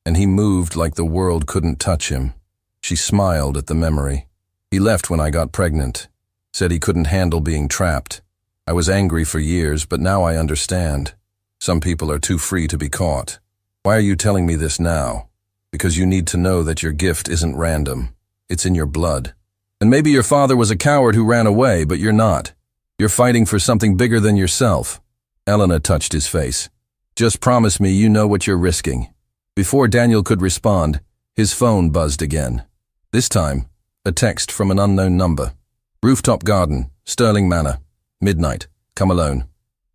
and he moved like the world couldn't touch him. She smiled at the memory. He left when I got pregnant, said he couldn't handle being trapped. I was angry for years, but now I understand. Some people are too free to be caught. Why are you telling me this now? Because you need to know that your gift isn't random. It's in your blood. And maybe your father was a coward who ran away, but you're not. You're fighting for something bigger than yourself. Elena touched his face. Just promise me you know what you're risking. Before Daniel could respond, his phone buzzed again. This time, a text from an unknown number. Rooftop Garden, Sterling Manor. Midnight. Come alone.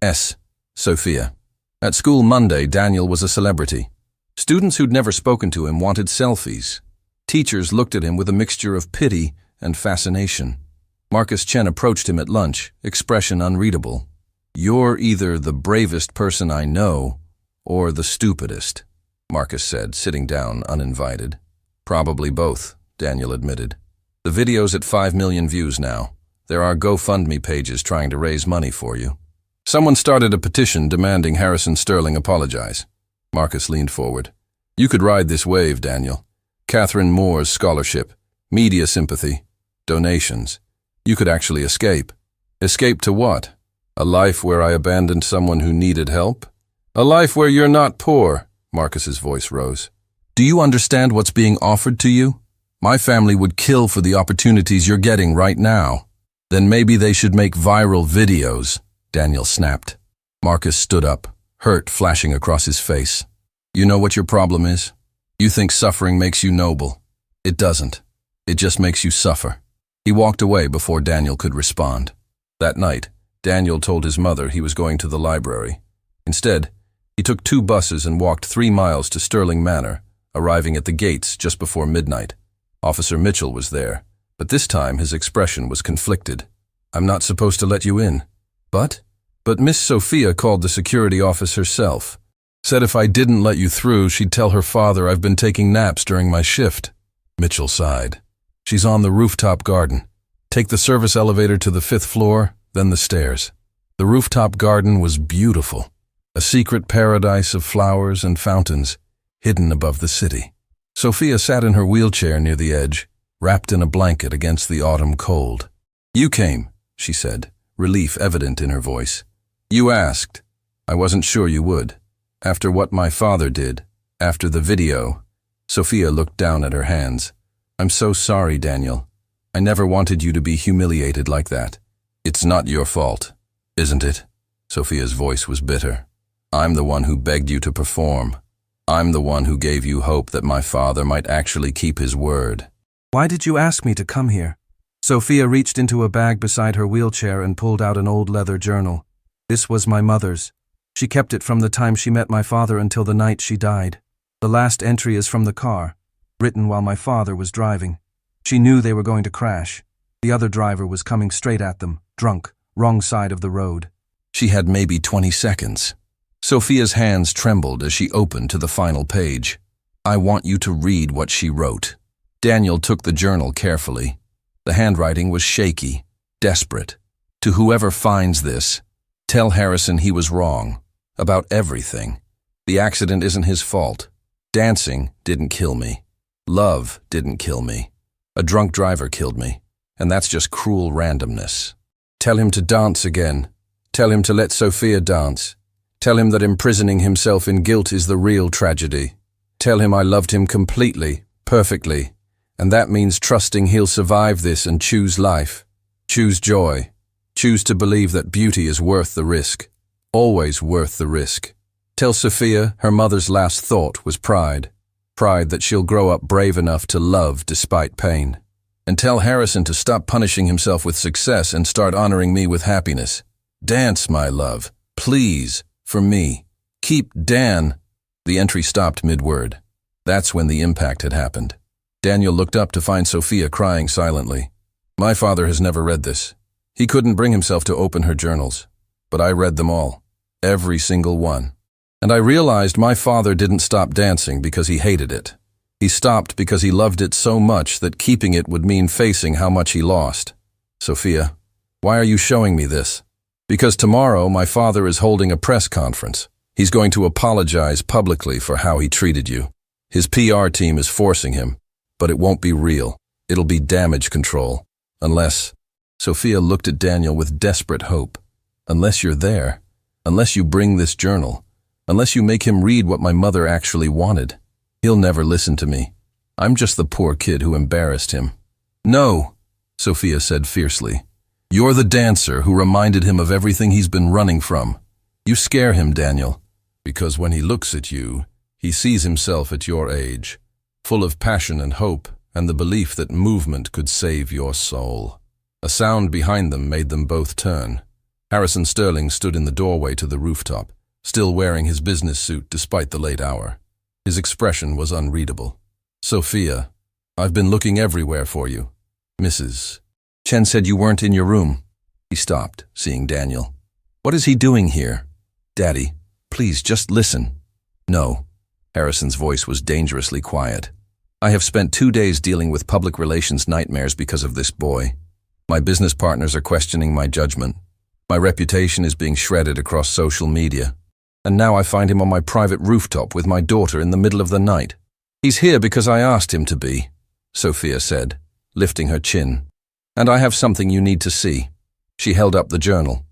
S. Sophia. At school Monday, Daniel was a celebrity. Students who'd never spoken to him wanted selfies. Teachers looked at him with a mixture of pity and fascination. Marcus Chen approached him at lunch, expression unreadable. You're either the bravest person I know or the stupidest, Marcus said, sitting down uninvited. Probably both, Daniel admitted. The video's at 5 million views now. There are GoFundMe pages trying to raise money for you. Someone started a petition demanding Harrison Sterling apologize. Marcus leaned forward. You could ride this wave, Daniel. Catherine Moore's scholarship, media sympathy, donations. You could actually escape. Escape to what? A life where I abandoned someone who needed help? A life where you're not poor, Marcus's voice rose. Do you understand what's being offered to you? My family would kill for the opportunities you're getting right now. Then maybe they should make viral videos, Daniel snapped. Marcus stood up, hurt flashing across his face. You know what your problem is? You think suffering makes you noble. It doesn't. It just makes you suffer. He walked away before Daniel could respond. That night, Daniel told his mother he was going to the library. Instead, he took 2 buses and walked 3 miles to Sterling Manor, arriving at the gates just before midnight. Officer Mitchell was there, but this time his expression was conflicted. I'm not supposed to let you in. But Miss Sophia called the security office herself. Said if I didn't let you through, she'd tell her father I've been taking naps during my shift. Mitchell sighed. She's on the rooftop garden. Take the service elevator to the 5th floor, then the stairs. The rooftop garden was beautiful. A secret paradise of flowers and fountains, hidden above the city. Sophia sat in her wheelchair near the edge, wrapped in a blanket against the autumn cold. You came, she said, relief evident in her voice. You asked. I wasn't sure you would. After what my father did, after the video. Sophia looked down at her hands. I'm so sorry, Daniel. I never wanted you to be humiliated like that. It's not your fault, isn't it? Sophia's voice was bitter. I'm the one who begged you to perform. I'm the one who gave you hope that my father might actually keep his word. Why did you ask me to come here? Sophia reached into a bag beside her wheelchair and pulled out an old leather journal. This was my mother's. She kept it from the time she met my father until the night she died. The last entry is from the car, written while my father was driving. She knew they were going to crash. The other driver was coming straight at them, drunk, wrong side of the road. She had maybe 20 seconds. Sophia's hands trembled as she opened to the final page. I want you to read what she wrote. Daniel took the journal carefully. The handwriting was shaky, desperate. To whoever finds this, tell Harrison he was wrong. About everything. The accident isn't his fault. Dancing didn't kill me. Love didn't kill me. A drunk driver killed me. And that's just cruel randomness. Tell him to dance again. Tell him to let Sophia dance. Tell him that imprisoning himself in guilt is the real tragedy. Tell him I loved him completely, perfectly, and that means trusting he'll survive this and choose life. Choose joy. Choose to believe that beauty is worth the risk. Always worth the risk. Tell Sophia her mother's last thought was pride. Pride that she'll grow up brave enough to love despite pain. And tell Harrison to stop punishing himself with success and start honoring me with happiness. Dance, my love. Please. For me. Keep Dan. The entry stopped mid-word. That's when the impact had happened. Daniel looked up to find Sophia crying silently. My father has never read this. He couldn't bring himself to open her journals. But I read them all. Every single one. And I realized my father didn't stop dancing because he hated it. He stopped because he loved it so much that keeping it would mean facing how much he lost. Sophia, why are you showing me this? Because tomorrow my father is holding a press conference. He's going to apologize publicly for how he treated you. His PR team is forcing him, but it won't be real. It'll be damage control. Unless... Sophia looked at Daniel with desperate hope. Unless you're there. Unless you bring this journal. Unless you make him read what my mother actually wanted. He'll never listen to me. I'm just the poor kid who embarrassed him. No, Sophia said fiercely. You're the dancer who reminded him of everything he's been running from. You scare him, Daniel, because when he looks at you, he sees himself at your age, full of passion and hope and the belief that movement could save your soul. A sound behind them made them both turn. Harrison Sterling stood in the doorway to the rooftop, still wearing his business suit despite the late hour. His expression was unreadable. Sophia, I've been looking everywhere for you. Mrs. Chen said you weren't in your room. He stopped, seeing Daniel. What is he doing here? Daddy, please just listen. No. Harrison's voice was dangerously quiet. I have spent 2 days dealing with public relations nightmares because of this boy. My business partners are questioning my judgment. My reputation is being shredded across social media. And now I find him on my private rooftop with my daughter in the middle of the night. He's here because I asked him to be, Sophia said, lifting her chin. And I have something you need to see. She held up the journal.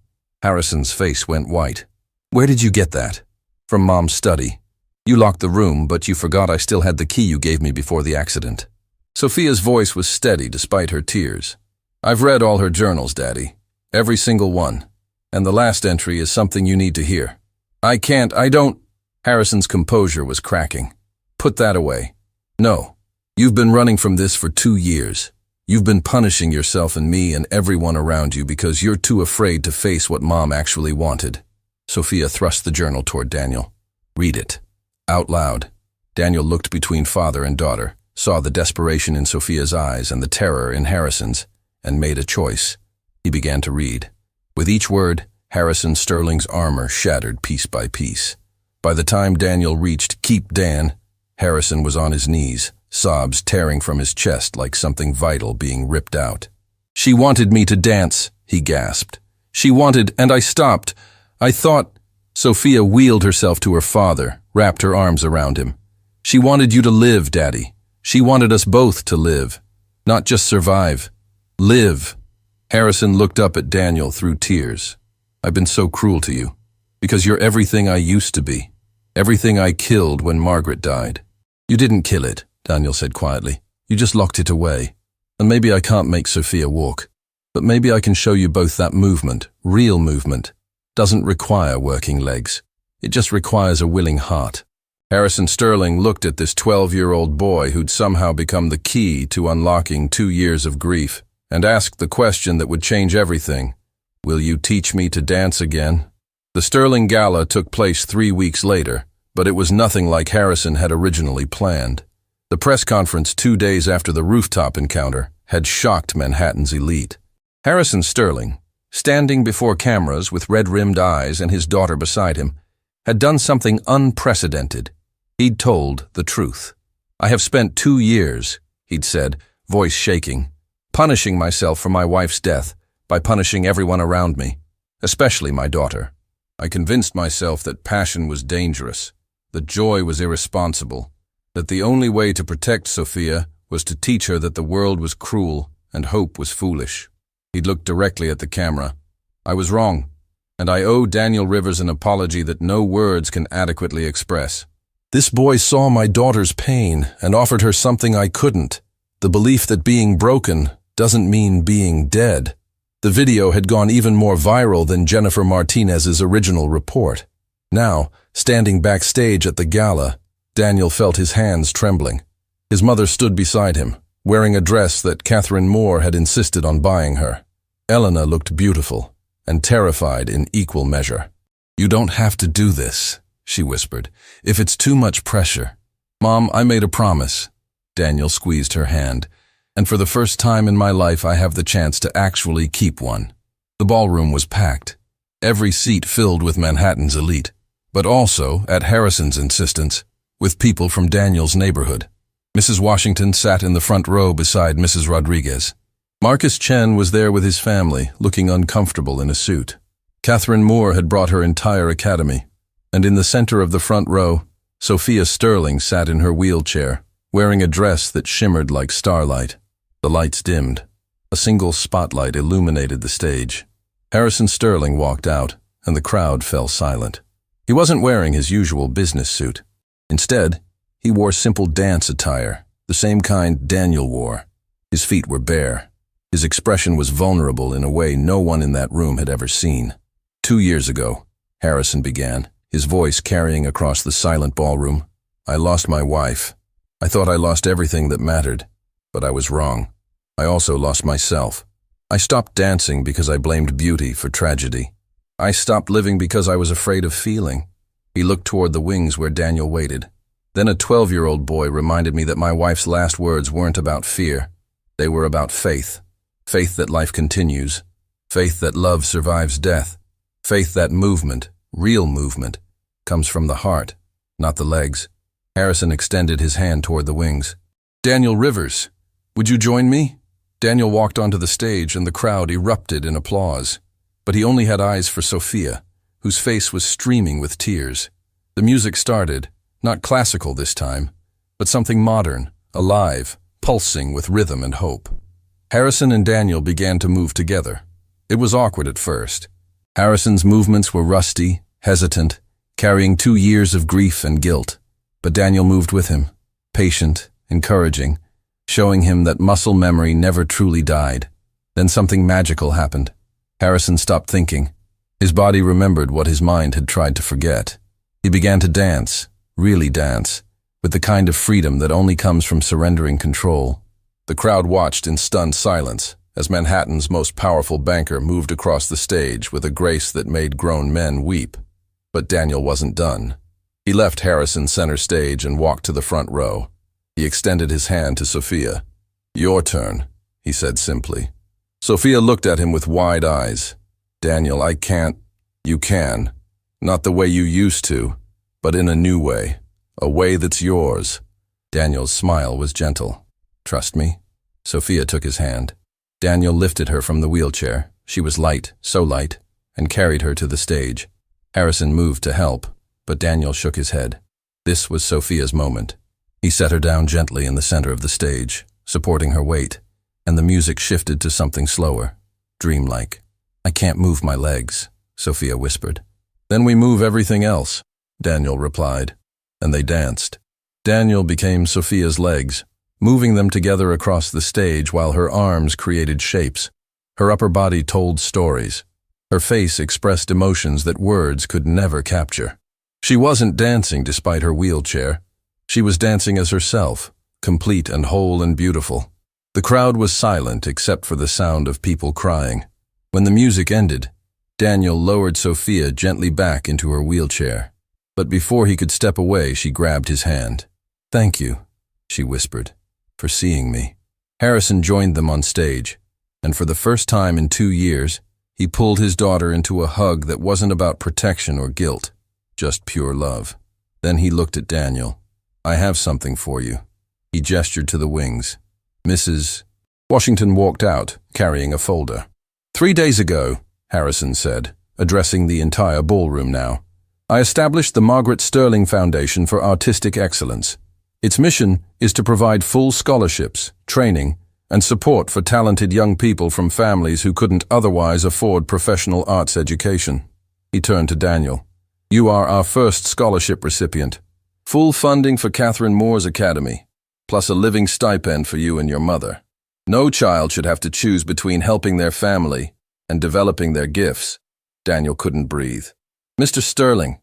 Harrison's face went white. Where did you get that? From Mom's study. You locked the room, but you forgot I still had the key you gave me before the accident. Sophia's voice was steady despite her tears. I've read all her journals, Daddy. Every single one. And the last entry is something you need to hear. I don't... Harrison's composure was cracking. Put that away. No. You've been running from this for 2 years. You've been punishing yourself and me and everyone around you because you're too afraid to face what Mom actually wanted. Sophia thrust the journal toward Daniel. Read it. Out loud. Daniel looked between father and daughter, saw the desperation in Sophia's eyes and the terror in Harrison's, and made a choice. He began to read. With each word, Harrison Sterling's armor shattered piece by piece. By the time Daniel reached Keep Dan, Harrison was on his knees, sobs tearing from his chest like something vital being ripped out. She wanted me to dance, he gasped. She wanted, and I stopped. I thought... Sophia wheeled herself to her father, wrapped her arms around him. She wanted you to live, Daddy. She wanted us both to live. Not just survive. Live. Harrison looked up at Daniel through tears. I've been so cruel to you, because you're everything I used to be, everything I killed when Margaret died. You didn't kill it, Daniel said quietly. You just locked it away. And maybe I can't make Sophia walk, but maybe I can show you both that movement, real movement, doesn't require working legs. It just requires a willing heart. Harrison Sterling looked at this 12-year-old boy who'd somehow become the key to unlocking 2 years of grief, and asked the question that would change everything. Will you teach me to dance again? The Sterling Gala took place 3 weeks later, but it was nothing like Harrison had originally planned. The press conference 2 days after the rooftop encounter had shocked Manhattan's elite. Harrison Sterling, standing before cameras with red-rimmed eyes and his daughter beside him, had done something unprecedented. He'd told the truth. I have spent 2 years, he'd said, voice shaking, punishing myself for my wife's death by punishing everyone around me, especially my daughter. I convinced myself that passion was dangerous, that joy was irresponsible, that the only way to protect Sophia was to teach her that the world was cruel and hope was foolish. He'd looked directly at the camera. I was wrong, and I owe Daniel Rivers an apology that no words can adequately express. This boy saw my daughter's pain and offered her something I couldn't, the belief that being broken doesn't mean being dead. The video had gone even more viral than Jennifer Martinez's original report. Now, standing backstage at the gala, Daniel felt his hands trembling. His mother stood beside him, wearing a dress that Catherine Moore had insisted on buying her. Elena looked beautiful and terrified in equal measure. You don't have to do this, she whispered, if it's too much pressure. Mom, I made a promise. Daniel squeezed her hand. And for the first time in my life I have the chance to actually keep one. The ballroom was packed, every seat filled with Manhattan's elite, but also, at Harrison's insistence, with people from Daniel's neighborhood. Mrs. Washington sat in the front row beside Mrs. Rodriguez. Marcus Chen was there with his family, looking uncomfortable in a suit. Catherine Moore had brought her entire academy, and in the center of the front row, Sophia Sterling sat in her wheelchair, wearing a dress that shimmered like starlight. The lights dimmed. A single spotlight illuminated the stage. Harrison Sterling walked out, and the crowd fell silent. He wasn't wearing his usual business suit. Instead, he wore simple dance attire, the same kind Daniel wore. His feet were bare. His expression was vulnerable in a way no one in that room had ever seen. 2 years ago, Harrison began, his voice carrying across the silent ballroom. I lost my wife. I thought I lost everything that mattered, but I was wrong. I also lost myself. I stopped dancing because I blamed beauty for tragedy. I stopped living because I was afraid of feeling. He looked toward the wings where Daniel waited. Then a 12-year-old boy reminded me that my wife's last words weren't about fear. They were about faith. Faith that life continues. Faith that love survives death. Faith that movement, real movement, comes from the heart, not the legs. Harrison extended his hand toward the wings. Daniel Rivers, would you join me? Daniel walked onto the stage and the crowd erupted in applause. But he only had eyes for Sophia, whose face was streaming with tears. The music started, not classical this time, but something modern, alive, pulsing with rhythm and hope. Harrison and Daniel began to move together. It was awkward at first. Harrison's movements were rusty, hesitant, carrying 2 years of grief and guilt. But Daniel moved with him, patient, encouraging, showing him that muscle memory never truly died. Then something magical happened. Harrison stopped thinking. His body remembered what his mind had tried to forget. He began to dance, really dance, with the kind of freedom that only comes from surrendering control. The crowd watched in stunned silence as Manhattan's most powerful banker moved across the stage with a grace that made grown men weep. But Daniel wasn't done. He left Harrison center stage and walked to the front row. He extended his hand to Sophia. Your turn, he said simply. Sophia looked at him with wide eyes. Daniel, I can't. You can. Not the way you used to, but in a new way. A way that's yours. Daniel's smile was gentle. Trust me? Sophia took his hand. Daniel lifted her from the wheelchair. She was light, so light, and carried her to the stage. Harrison moved to help, but Daniel shook his head. This was Sophia's moment. He set her down gently in the center of the stage, supporting her weight, and the music shifted to something slower, dreamlike. I can't move my legs, Sophia whispered. Then we move everything else, Daniel replied, and they danced. Daniel became Sophia's legs, moving them together across the stage while her arms created shapes. Her upper body told stories. Her face expressed emotions that words could never capture. She wasn't dancing despite her wheelchair. She was dancing as herself, complete and whole and beautiful. The crowd was silent except for the sound of people crying. When the music ended, Daniel lowered Sophia gently back into her wheelchair. But before he could step away, she grabbed his hand. Thank you, she whispered, for seeing me. Harrison joined them on stage, and for the first time in 2 years, he pulled his daughter into a hug that wasn't about protection or guilt, just pure love. Then he looked at Daniel. I have something for you. He gestured to the wings. Mrs. Washington walked out, carrying a folder. 3 days ago, Harrison said, addressing the entire ballroom now, I established the Margaret Sterling Foundation for Artistic Excellence. Its mission is to provide full scholarships, training, and support for talented young people from families who couldn't otherwise afford professional arts education. He turned to Daniel. You are our first scholarship recipient. Full funding for Catherine Moore's Academy, plus a living stipend for you and your mother. No child should have to choose between helping their family and developing their gifts. Daniel couldn't breathe. Mr. Sterling,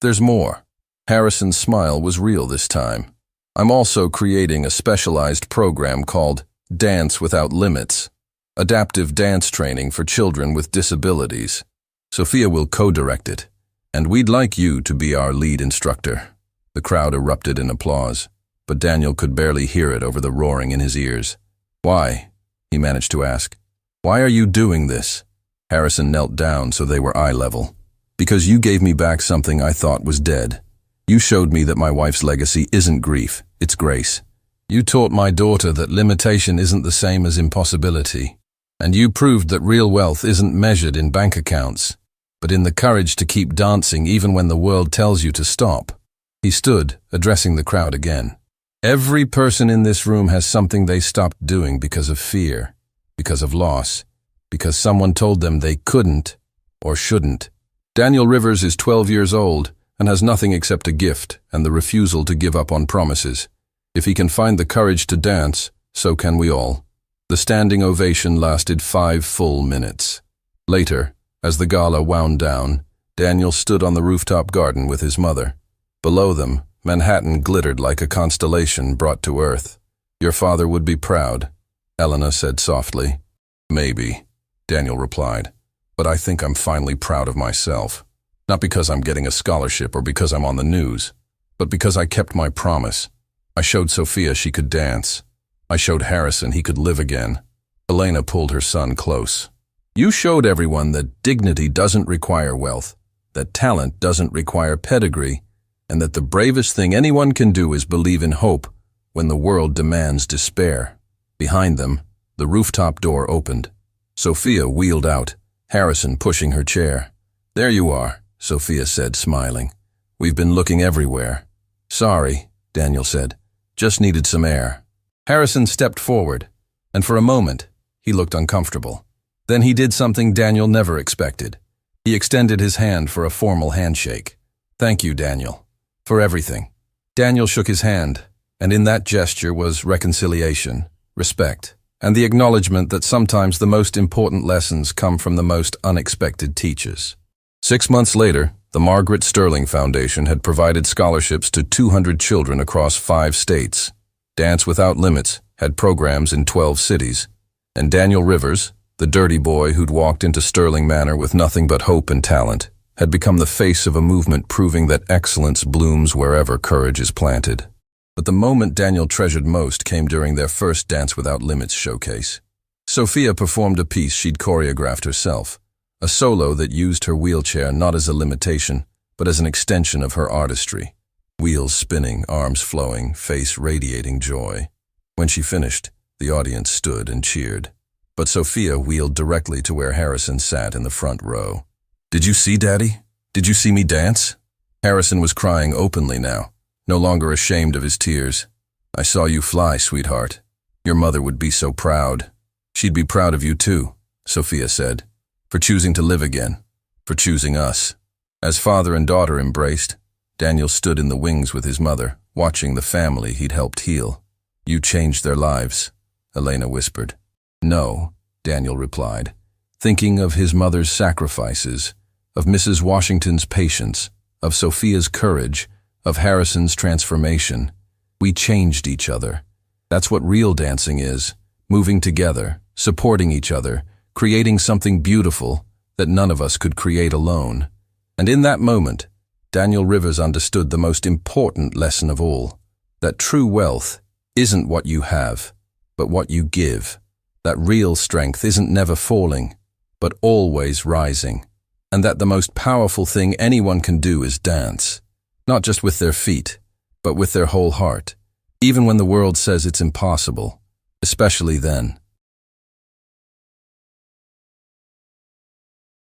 there's more. Harrison's smile was real this time. I'm also creating a specialized program called Dance Without Limits, adaptive dance training for children with disabilities. Sophia will co-direct it, and we'd like you to be our lead instructor. The crowd erupted in applause, but Daniel could barely hear it over the roaring in his ears. Why? He managed to ask. Why are you doing this? Harrison knelt down so they were eye level. Because you gave me back something I thought was dead. You showed me that my wife's legacy isn't grief, it's grace. You taught my daughter that limitation isn't the same as impossibility. And you proved that real wealth isn't measured in bank accounts, but in the courage to keep dancing even when the world tells you to stop. He stood, addressing the crowd again. Every person in this room has something they stopped doing because of fear, because of loss, because someone told them they couldn't or shouldn't. Daniel Rivers is 12 years old and has nothing except a gift and the refusal to give up on promises. If he can find the courage to dance, so can we all. The standing ovation lasted 5 full minutes. Later, as the gala wound down, Daniel stood on the rooftop garden with his mother. Below them, Manhattan glittered like a constellation brought to earth. "Your father would be proud," Elena said softly. "Maybe," Daniel replied, "but I think I'm finally proud of myself. Not because I'm getting a scholarship or because I'm on the news, but because I kept my promise. I showed Sophia she could dance. I showed Harrison he could live again." Elena pulled her son close. "You showed everyone that dignity doesn't require wealth, that talent doesn't require pedigree, and that the bravest thing anyone can do is believe in hope when the world demands despair." Behind them, the rooftop door opened. Sophia wheeled out, Harrison pushing her chair. "There you are," Sophia said, smiling. "We've been looking everywhere." "Sorry," Daniel said. "Just needed some air." Harrison stepped forward, and for a moment, he looked uncomfortable. Then he did something Daniel never expected. He extended his hand for a formal handshake. "Thank you, Daniel, for everything." Daniel shook his hand, and in that gesture was reconciliation, respect, and the acknowledgement that sometimes the most important lessons come from the most unexpected teachers. 6 months later, the Margaret Sterling Foundation had provided scholarships to 200 children across 5 states. Dance Without Limits had programs in 12 cities, and Daniel Rivers, the dirty boy who'd walked into Sterling Manor with nothing but hope and talent, had become the face of a movement proving that excellence blooms wherever courage is planted. But the moment Daniel treasured most came during their first Dance Without Limits showcase. Sophia performed a piece she'd choreographed herself, a solo that used her wheelchair not as a limitation, but as an extension of her artistry. Wheels spinning, arms flowing, face radiating joy. When she finished, the audience stood and cheered. But Sophia wheeled directly to where Harrison sat in the front row. "Did you see, Daddy? Did you see me dance?" Harrison was crying openly now, no longer ashamed of his tears. "I saw you fly, sweetheart. Your mother would be so proud." "She'd be proud of you too," Sophia said, "for choosing to live again, for choosing us." As father and daughter embraced, Daniel stood in the wings with his mother, watching the family he'd helped heal. "You changed their lives," Elena whispered. "No," Daniel replied, thinking of his mother's sacrifices, of Mrs. Washington's patience, of Sophia's courage, of Harrison's transformation. "We changed each other. That's what real dancing is, moving together, supporting each other, creating something beautiful that none of us could create alone." And in that moment, Daniel Rivers understood the most important lesson of all, that true wealth isn't what you have, but what you give. That real strength isn't never falling, but always rising. And that the most powerful thing anyone can do is dance, not just with their feet, but with their whole heart, even when the world says it's impossible, especially then.